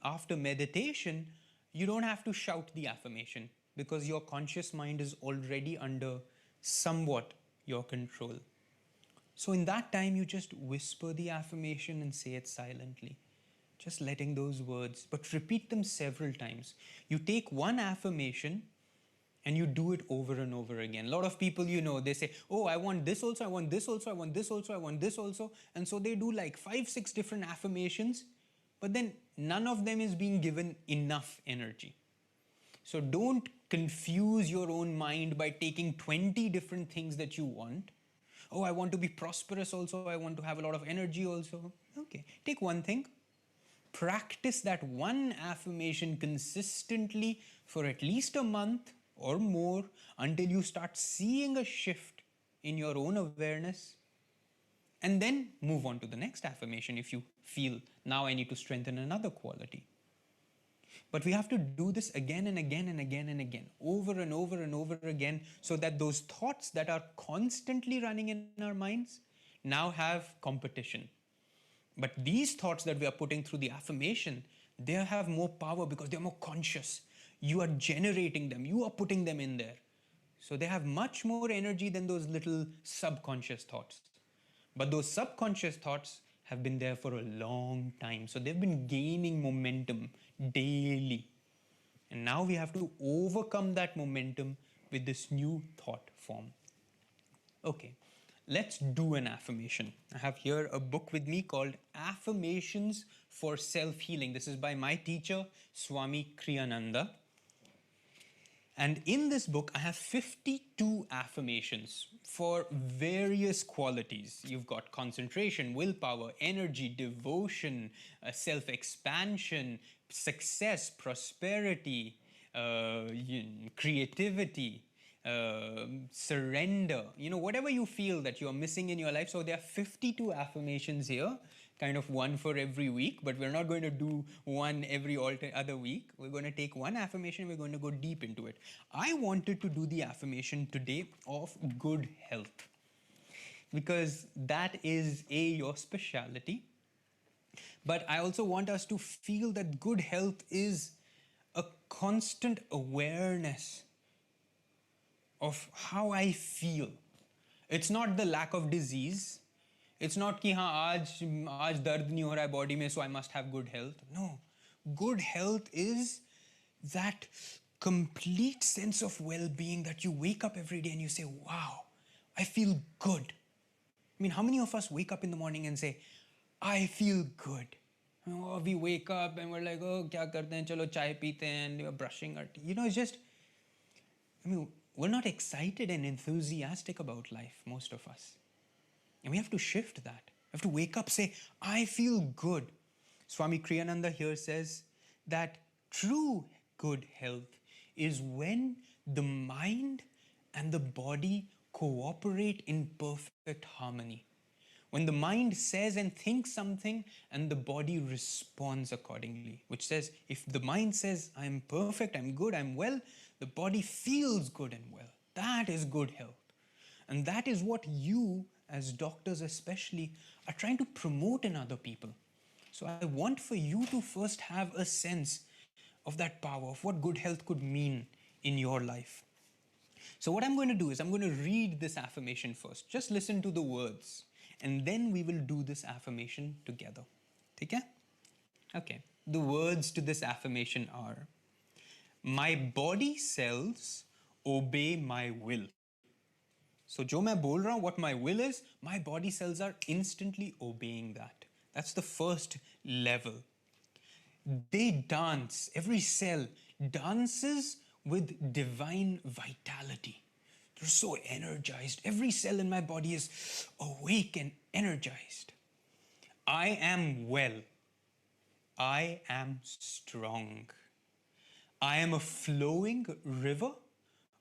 Speaker 2: after meditation, you don't have to shout the affirmation, because your conscious mind is already under somewhat your control. So in that time, you just whisper the affirmation and say it silently. Just letting those words, but repeat them several times. You take one affirmation and you do it over and over again. A lot of people, they say, oh, I want this also, I want this also, I want this also, I want this also. And so they do like 5, 6 different affirmations, but then none of them is being given enough energy. So don't confuse your own mind by taking 20 different things that you want. Oh, I want to be prosperous also, I want to have a lot of energy also. Okay, take one thing. practice that one affirmation consistently for at least a month or more until you start seeing a shift in your own awareness. And then move on to the next affirmation if you feel now I need to strengthen another quality. But we have to do this again and again and again and again, over and over and over again, so that those thoughts that are constantly running in our minds now have competition. But these thoughts that we are putting through the affirmation, they have more power because they're more conscious. You are generating them, you are putting them in there. So they have much more energy than those little subconscious thoughts. But those subconscious thoughts have been there for a long time. So they've been gaining momentum daily. And now we have to overcome that momentum with this new thought form. Okay, let's do an affirmation. I have here a book with me called Affirmations for Self-Healing. This is by my teacher, Swami Kriyananda. And in this book, I have 52 affirmations for various qualities. You've got concentration, willpower, energy, devotion, self-expansion, success, prosperity, creativity, surrender, whatever you feel that you're missing in your life. So there are 52 affirmations here, kind of one for every week, but we're not going to do one every other week. We're going to take one affirmation, we're going to go deep into it. I wanted to do the affirmation today of good health, because that is your specialty. But I also want us to feel that good health is a constant awareness of how I feel. It's not the lack of disease. It's not कि हाँ आज दर्द नहीं हो रहा है body में, so I must have good health. No, good health is that complete sense of well-being that you wake up every day and you say, wow, I feel good. I mean, how many of us wake up in the morning and say, I feel good? We wake up and we're like, oh, क्या करते हैं? चलो चाय पीते हैं, and we're brushing our teeth. It's just, we're not excited and enthusiastic about life, most of us. And we have to shift that. We have to wake up, say, I feel good. Swami Kriyananda here says that true good health is when the mind and the body cooperate in perfect harmony. When the mind says and thinks something and the body responds accordingly, which says, if the mind says, I'm perfect, I'm good, I'm well, the body feels good and well. That is good health. And that is what you, as doctors especially, are trying to promote in other people. So I want for you to first have a sense of that power, of what good health could mean in your life. So what I'm going to do is I'm going to read this affirmation first. Just listen to the words. And then we will do this affirmation together. Okay? Okay. The words to this affirmation are, my body cells obey my will. So जो मैं बोल रहा हूँ, what my will is, my body cells are instantly obeying that. That's the first level. They dance, every cell dances with divine vitality. They're so energized. Every cell in my body is awake and energized. I am well. I am strong. I am a flowing river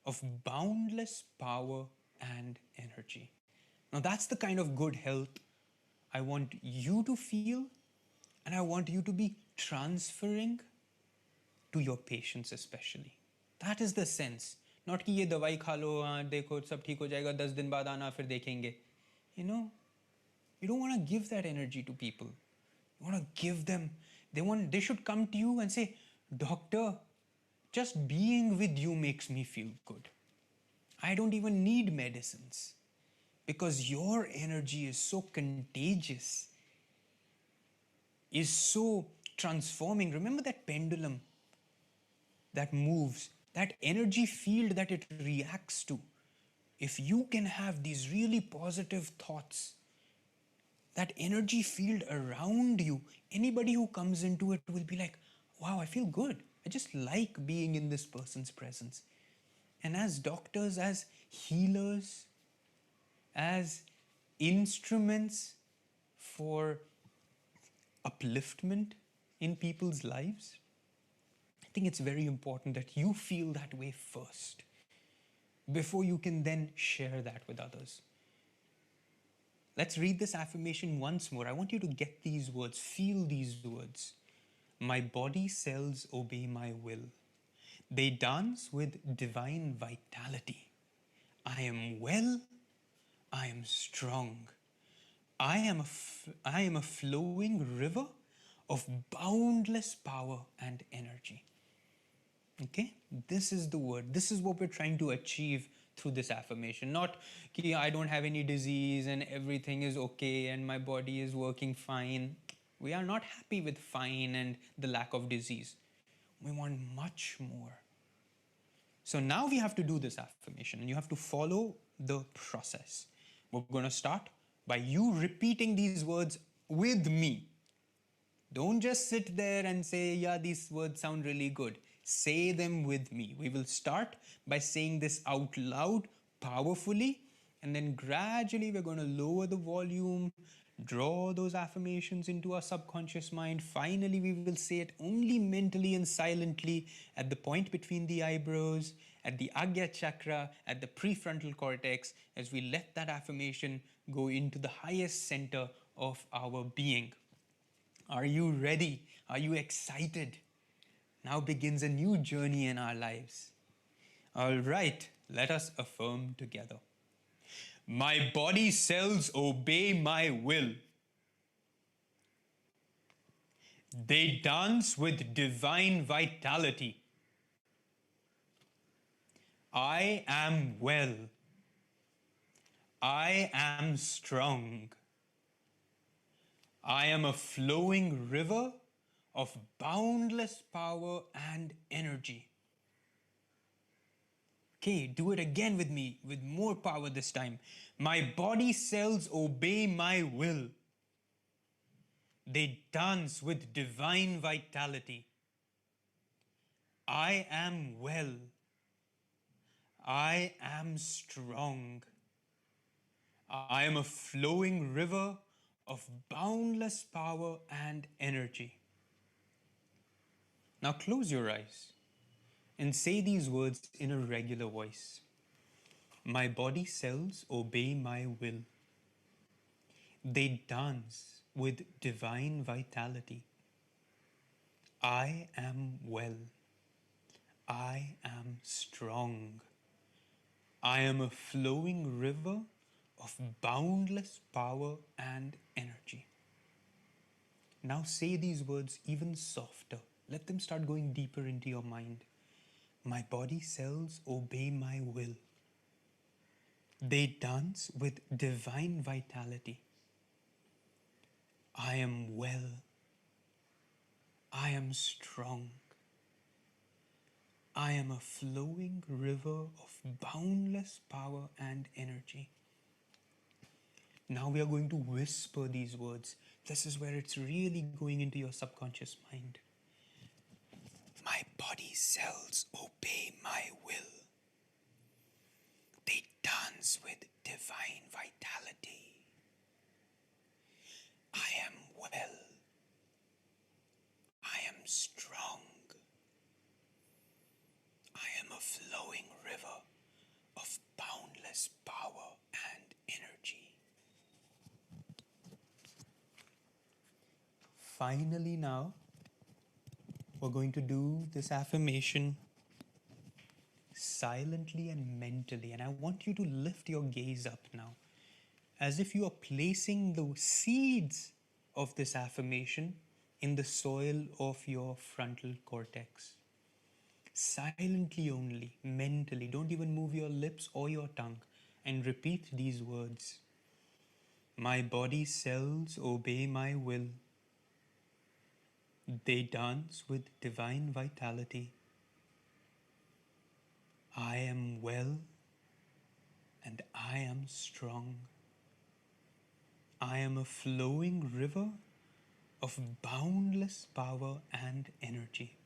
Speaker 2: of boundless power and energy. Now that's the kind of good health I want you to feel, and I want you to be transferring to your patients especially. That is the sense. Not कि ये दवाई खा लो, हाँ देखो सब ठीक हो जाएगा, 10 दिन बाद आना फिर देखेंगे. You don't want to give that energy to people. You want to give them, they should come to you and say, doctor, just being with you makes me feel good. I don't even need medicines because your energy is so contagious, is so transforming. Remember that pendulum that moves, that energy field that it reacts to. If you can have these really positive thoughts, that energy field around you, anybody who comes into it will be like, wow, I feel good. I just like being in this person's presence. And as doctors, as healers, as instruments for upliftment, in people's lives, I think it's very important that you feel that way first before you can then share that with others. Let's read this affirmation once more. I want you to get these words, feel these words. My body cells obey my will. They dance with divine vitality. I am well. I am strong. I am a flowing river of boundless power and energy. Okay, this is the word. This is what we're trying to achieve through this affirmation. Not ki I don't have any disease and everything is okay and my body is working fine. We are not happy with fine and the lack of disease. We want much more. So now we have to do this affirmation and you have to follow the process. We're going to start by you repeating these words with me. Don't just sit there and say, yeah, these words sound really good. Say them with me. We will start by saying this out loud, powerfully, and then gradually we're going to lower the volume, draw those affirmations into our subconscious mind. Finally, we will say it only mentally and silently at the point between the eyebrows, at the Agya chakra, at the prefrontal cortex, as we let that affirmation go into the highest center of our being. Are you ready? Are you excited? Now begins a new journey in our lives. All right, let us affirm together. My body cells obey my will. They dance with divine vitality. I am well. I am strong. I am a flowing river of boundless power and energy. Okay, do it again with me, with more power this time. My body cells obey my will. They dance with divine vitality. I am well. I am strong. I am a flowing river of boundless power and energy. Now close your eyes and say these words in a regular voice. My body cells obey my will. They dance with divine vitality. I am well. I am strong. I am a flowing river of boundless power and energy. Now say these words even softer. Let them start going deeper into your mind. My body cells obey my will. They dance with divine vitality. I am well. I am strong. I am a flowing river of boundless power and energy. Now we are going to whisper these words. This is where it's really going into your subconscious mind. My body cells obey my will. They dance with divine vitality. I am well. I am strong. I am a flowing river of boundless power and energy. Finally now, we're going to do this affirmation silently and mentally. And I want you to lift your gaze up now, as if you are placing the seeds of this affirmation in the soil of your frontal cortex. Silently only, mentally. Don't even move your lips or your tongue. And repeat these words. My body cells obey my will. They dance with divine vitality. I am well and I am strong. I am a flowing river of boundless power and energy.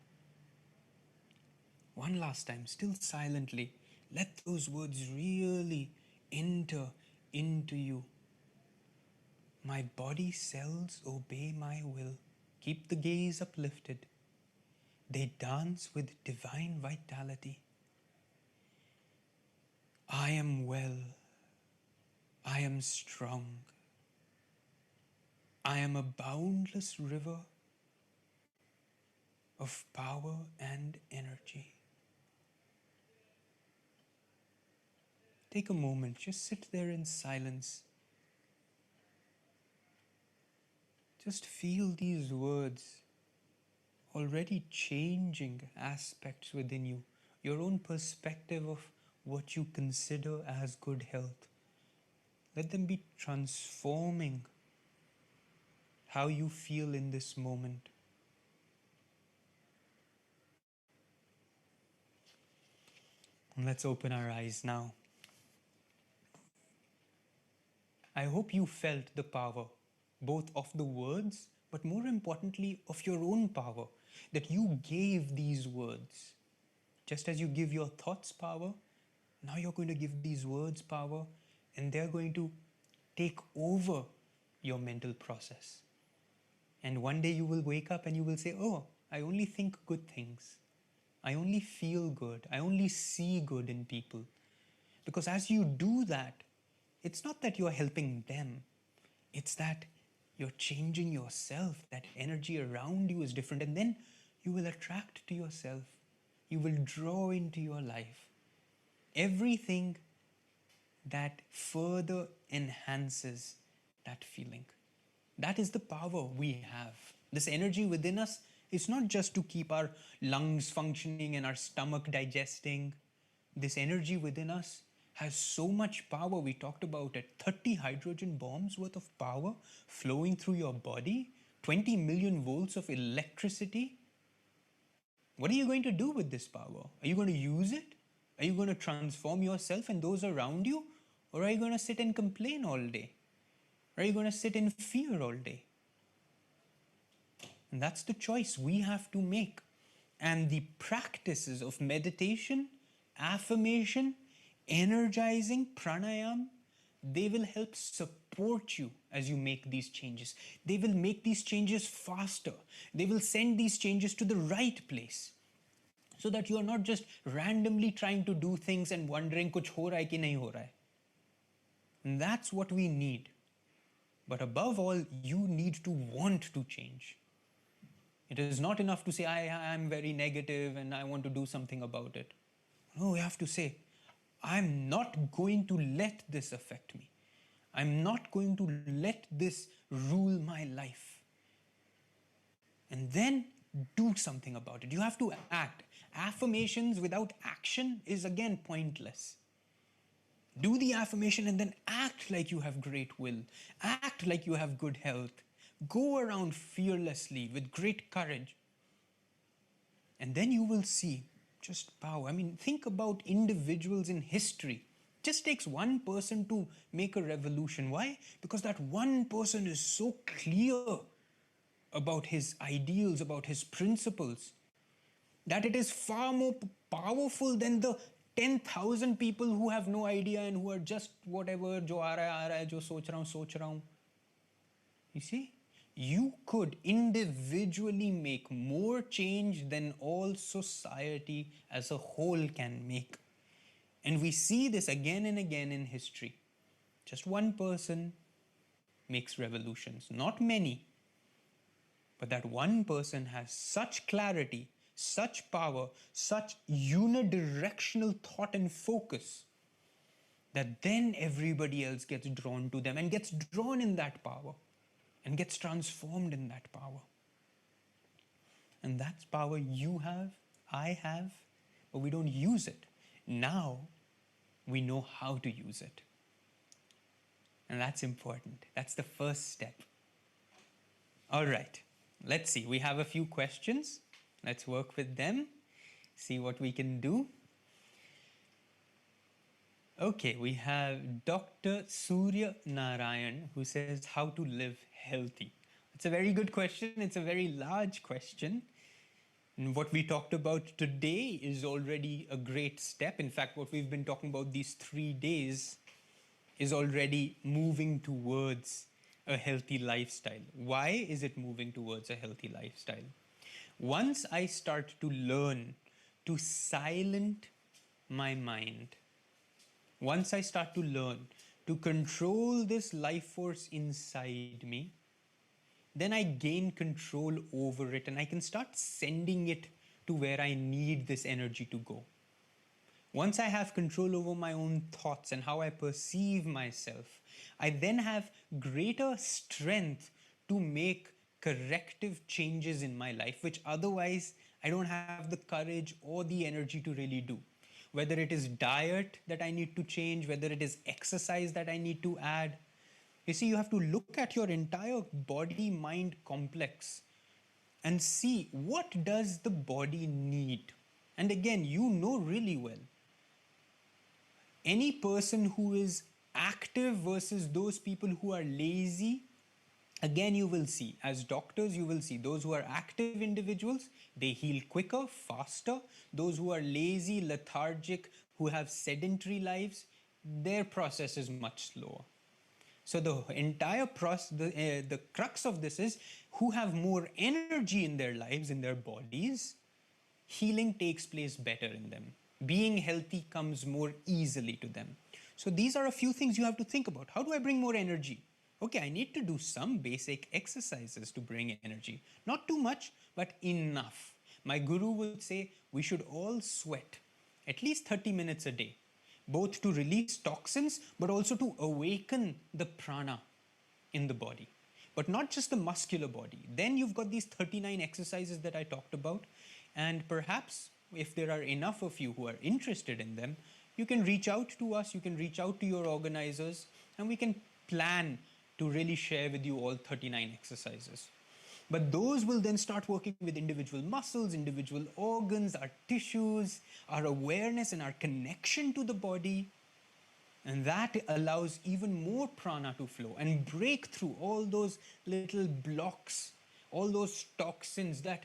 Speaker 2: One last time, still silently, let those words really enter into you. My body cells obey my will. keep the gaze uplifted. They dance with divine vitality. I am well. I am strong. I am a boundless river of power and energy. Take a moment, just sit there in silence. Just feel these words already changing aspects within you, your own perspective of what you consider as good health. Let them be transforming how you feel in this moment. And let's open our eyes now. I hope you felt the power, both of the words, but more importantly, of your own power, that you gave these words. Just as you give your thoughts power, now you're going to give these words power, and they're going to take over your mental process. And one day you will wake up and you will say, oh, I only think good things. I only feel good. I only see good in people. Because as you do that, it's not that you're helping them. It's that you're changing yourself. That energy around you is different. And then you will attract to yourself. You will draw into your life everything that further enhances that feeling. That is the power we have. This energy within us is not just to keep our lungs functioning and our stomach digesting. This energy within us has so much power. We talked about it. 30 hydrogen bombs worth of power flowing through your body, 20 million volts of electricity. What are you going to do with this power? Are you going to use it? Are you going to transform yourself and those around you? Or are you going to sit and complain all day? Or are you going to sit in fear all day? And that's the choice we have to make. And the practices of meditation, affirmation, energizing, pranayam, they will help support you as you make these changes. They will make these changes faster. They will send these changes to the right place. So that you are not just randomly trying to do things and wondering kuch ho raha hai ki nahi ho raha hai. And that's what we need. But above all, you need to want to change. It is not enough to say, I am very negative and I want to do something about it. No, we have to say, I'm not going to let this affect me. I'm not going to let this rule my life. And then do something about it. You have to act. Affirmations without action is again pointless. Do the affirmation and then act like you have great will. Act like you have good health. Go around fearlessly with great courage. And then you will see just power. I mean, think about individuals in history. It just takes one person to make a revolution. Why? Because that one person is so clear about his ideals, about his principles, that it is far more powerful than the 10,000 people who have no idea and who are just whatever, jo aa raha hai, jo soch raha hu. You see? You could individually make more change than all society as a whole can make. And we see this again and again in history. Just one person makes revolutions, not many. But that one person has such clarity, such power, such unidirectional thought and focus that then everybody else gets drawn to them and gets drawn in that power and gets transformed in that power. And that's power you have, I have, but we don't use it. Now we know how to use it. And that's important. That's the first step. All right, let's see. We have a few questions. Let's work with them, see what we can do. Okay, we have Dr. Surya Narayan who says how to live healthy. It's a very good question. It's a very large question. And what we talked about today is already a great step. In fact, what we've been talking about these 3 days is already moving towards a healthy lifestyle. Why is it moving towards a healthy lifestyle? Once I start to learn to silent my mind, once I start to learn to control this life force inside me, then I gain control over it and I can start sending it to where I need this energy to go. Once I have control over my own thoughts and how I perceive myself, I then have greater strength to make corrective changes in my life, which otherwise I don't have the courage or the energy to really do. Whether it is diet that I need to change, whether it is exercise that I need to add. You see, you have to look at your entire body mind complex and see what does the body need. And again, you know really well any person who is active versus those people who are lazy, again you will see, as doctors you will see, those who are active individuals, they heal quicker, faster. Those who are lazy, lethargic, who have sedentary lives, their process is much slower. So the entire process, the crux of this is, who have more energy in their lives, in their bodies, healing takes place better in them. Being healthy comes more easily to them. So these are a few things you have to think about. How do I bring more energy? Okay, I need to do some basic exercises to bring energy. Not too much, but enough. My guru would say we should all sweat at least 30 minutes a day, both to release toxins, but also to awaken the prana in the body. But not just the muscular body. Then you've got these 39 exercises that I talked about. And perhaps if there are enough of you who are interested in them, you can reach out to us, you can reach out to your organizers, and we can plan to really share with you all 39 exercises. But those will then start working with individual muscles, individual organs, our tissues, our awareness and our connection to the body. And that allows even more prana to flow and break through all those little blocks, all those toxins that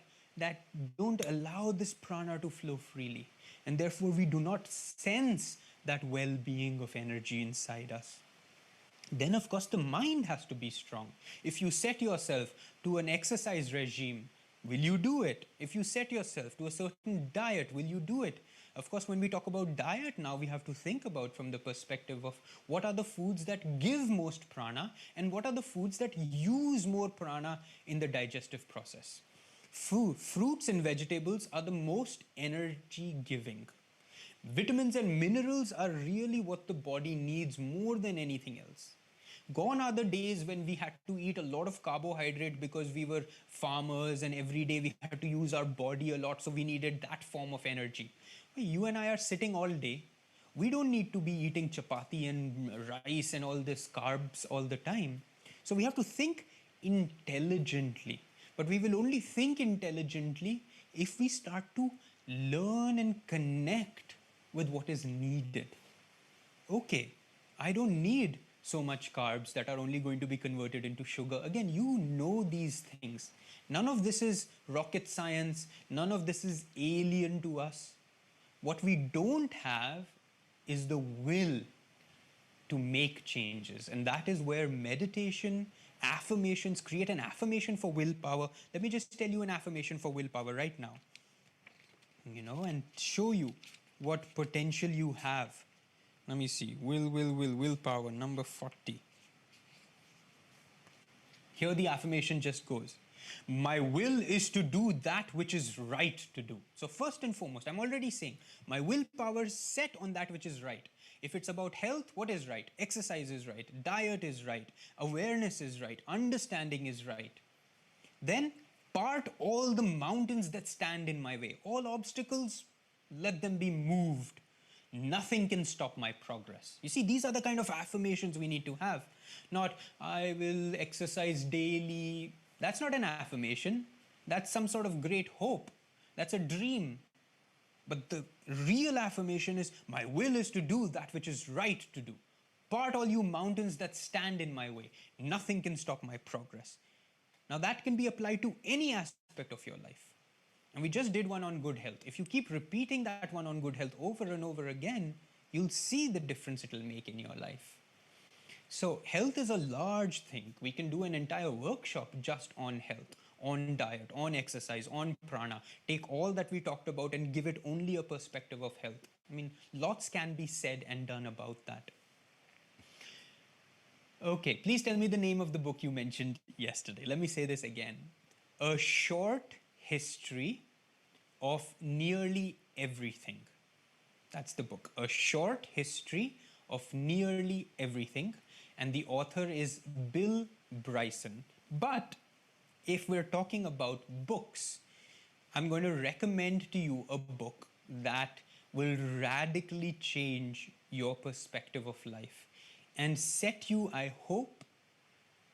Speaker 2: don't allow this prana to flow freely. And therefore, we do not sense that well-being of energy inside us. Then, of course, the mind has to be strong. If you set yourself to an exercise regime, will you do it? If you set yourself to a certain diet, will you do it? Of course, when we talk about diet now, we have to think about from the perspective of what are the foods that give most prana and what are the foods that use more prana in the digestive process. Fruits and vegetables are the most energy giving. Vitamins and minerals are really what the body needs more than anything else. Gone are the days when we had to eat a lot of carbohydrate because we were farmers and every day we had to use our body a lot, so we needed that form of energy. You and I are sitting all day. We don't need to be eating chapati and rice and all this carbs all the time. So we have to think intelligently. But we will only think intelligently if we start to learn and connect with what is needed. Okay, I don't need so much carbs that are only going to be converted into sugar. Again, you know these things. None of this is rocket science. None of this is alien to us. What we don't have is the will to make changes. And that is where meditation, affirmations, create an affirmation for willpower. Let me just tell you an affirmation for willpower right now, and show you what potential you have. Let me see. Willpower, number 40. Here the affirmation just goes. My will is to do that which is right to do. So first and foremost, I'm already saying my willpower is set on that which is right. If it's about health, what is right? Exercise is right. Diet is right. Awareness is right. Understanding is right. Then part all the mountains that stand in my way. All obstacles, let them be moved. Nothing can stop my progress. You see, these are the kind of affirmations we need to have. Not, I will exercise daily. That's not an affirmation. That's some sort of great hope. That's a dream. But the real affirmation is, my will is to do that which is right to do. Part all you mountains that stand in my way. Nothing can stop my progress. Now that can be applied to any aspect of your life. And we just did one on good health. If you keep repeating that one on good health over and over again, you'll see the difference it'll make in your life. So health is a large thing. We can do an entire workshop just on health, on diet, on exercise, on prana. Take all that we talked about and give it only a perspective of health. I mean, lots can be said and done about that. Okay, please tell me the name of the book you mentioned yesterday. Let me say this again. A Short History of Nearly Everything. That's the book. A Short History of Nearly Everything. And the author is Bill Bryson. But if we're talking about books, I'm going to recommend to you a book that will radically change your perspective of life and set you, I hope,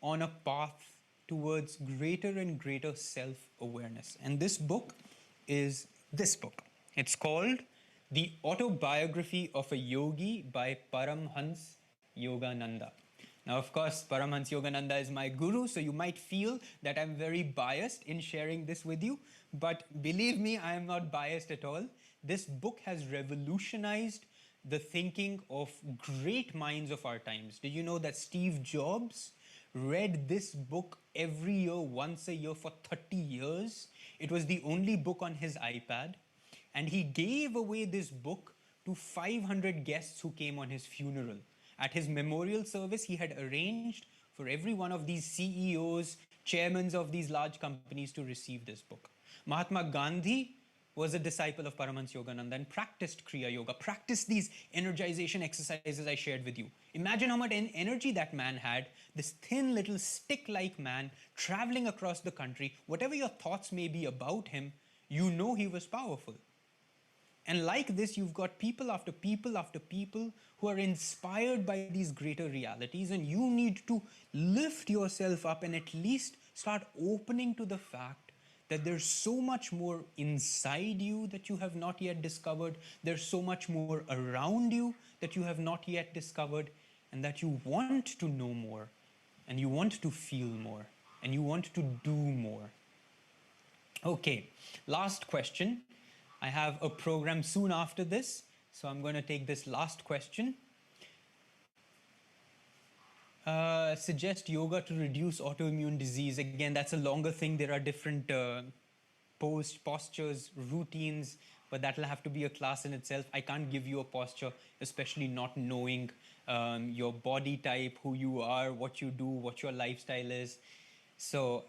Speaker 2: on a path towards greater and greater self-awareness. And this book is this book. It's called The Autobiography of a Yogi by Paramhans Yogananda. Now, of course, Paramhans Yogananda is my guru, so you might feel that I'm very biased in sharing this with you. But believe me, I am not biased at all. This book has revolutionized the thinking of great minds of our times. Did you know that Steve Jobs read this book every year, once a year for 30 years? It was the only book on his iPad. And he gave away this book to 500 guests who came on his funeral. At his memorial service, he had arranged for every one of these CEOs, chairmen of these large companies to receive this book. Mahatma Gandhi was a disciple of Paramhans Yogananda and practiced Kriya Yoga, practiced these energization exercises I shared with you. Imagine how much energy that man had, this thin little stick-like man traveling across the country. Whatever your thoughts may be about him, you know he was powerful. And like this, you've got people after people after people who are inspired by these greater realities, and you need to lift yourself up and at least start opening to the fact that there's so much more inside you that you have not yet discovered. There's so much more around you that you have not yet discovered, and that you want to know more, and you want to feel more, and you want to do more. Okay, last question. I have a program soon after this, so I'm going to take this last question. Suggest yoga to reduce autoimmune disease. Again, that's a longer thing. There are different postures, routines, but that'll have to be a class in itself. I can't give you a posture, especially not knowing your body type, who you are, what you do, what your lifestyle is. So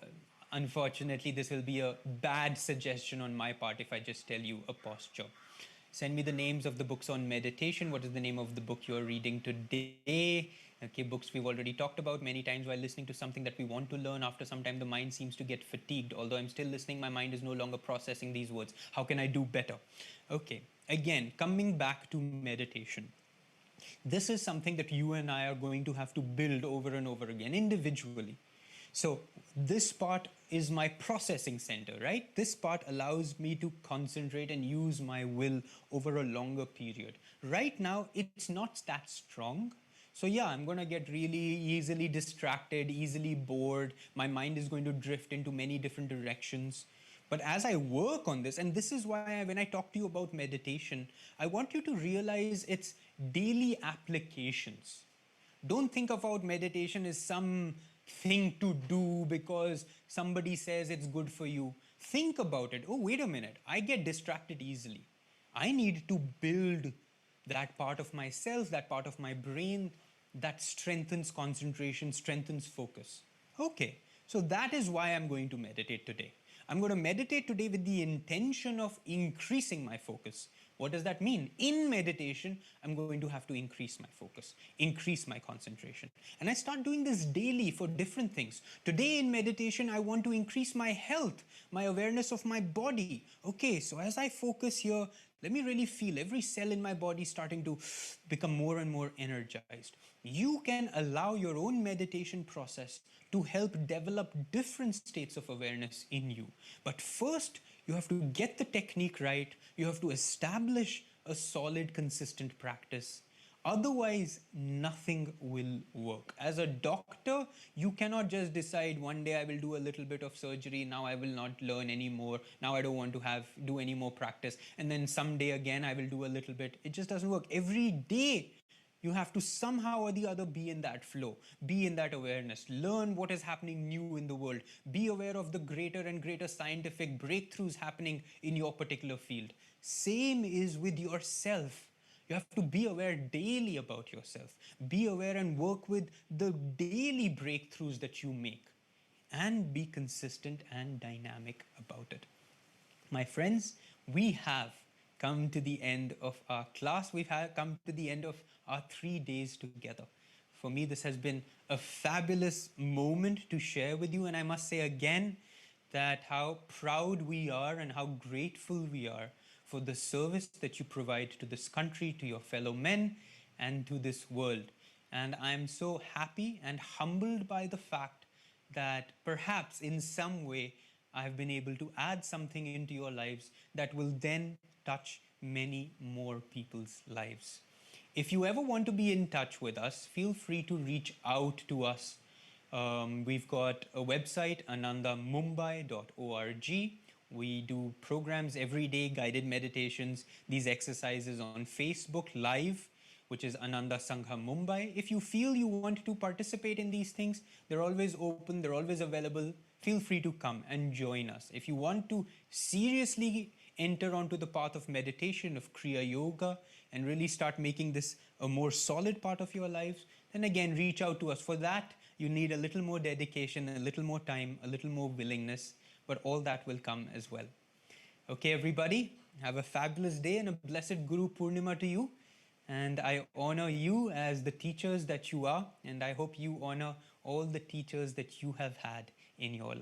Speaker 2: unfortunately, this will be a bad suggestion on my part if I just tell you a posture. Send me the names of the books on meditation. What is the name of the book you're reading today? Okay, books we've already talked about many times while listening to something that we want to learn. After some time, the mind seems to get fatigued. Although I'm still listening, my mind is no longer processing these words. How can I do better? Okay, again, coming back to meditation. This is something that you and I are going to have to build over and over again individually. So this part is my processing center, right? This part allows me to concentrate and use my will over a longer period. Right now, it's not that strong. So yeah, I'm going to get really easily distracted, easily bored. My mind is going to drift into many different directions. But as I work on this, and this is why when I talk to you about meditation, I want you to realize its daily applications. Don't think about meditation as some thing to do because somebody says it's good for you. Think about it. Oh, wait a minute. I get distracted easily. I need to build that part of myself, that part of my brain that strengthens concentration, strengthens focus. Okay, so that is why I'm going to meditate today. I'm going to meditate today with the intention of increasing my focus. What does that mean? In meditation, I'm going to have to increase my focus, increase my concentration. And I start doing this daily for different things. Today in meditation, I want to increase my health, my awareness of my body. Okay, so as I focus here, let me really feel every cell in my body starting to become more and more energized. You can allow your own meditation process to help develop different states of awareness in you. But first, you have to get the technique right. You have to establish a solid, consistent practice. Otherwise, nothing will work. As a doctor, you cannot just decide one day I will do a little bit of surgery, now I will not learn anymore, now I don't want to do any more practice, and then someday again I will do a little bit. It just doesn't work. Every day You have to somehow or the other be in that flow, be in that awareness, learn what is happening new in the world, be aware of the greater and greater scientific breakthroughs happening in your particular field. Same is with yourself. You have to be aware daily about yourself. Be aware and work with the daily breakthroughs that you make, and be consistent and dynamic about it. My friends, we have come to the end of our class. We've come to the end of our 3 days together. For me, this has been a fabulous moment to share with you. And I must say again that how proud we are and how grateful we are for the service that you provide to this country, to your fellow men, and to this world. And I'm so happy and humbled by the fact that perhaps in some way I've been able to add something into your lives that will then touch many more people's lives. If you ever want to be in touch with us, feel free to reach out to us. We've got a website, anandamumbai.org. We do programs every day, guided meditations, these exercises on Facebook Live, which is Ananda Sangha Mumbai. If you feel you want to participate in these things, they're always open, they're always available. Feel free to come and join us. If you want to seriously enter onto the path of meditation, of Kriya Yoga, and really start making this a more solid part of your lives, then again, reach out to us. For that, you need a little more dedication, a little more time, a little more willingness, but all that will come as well. Okay, everybody, have a fabulous day and a blessed Guru Purnima to you. And I honor you as the teachers that you are, and I hope you honor all the teachers that you have had in your life.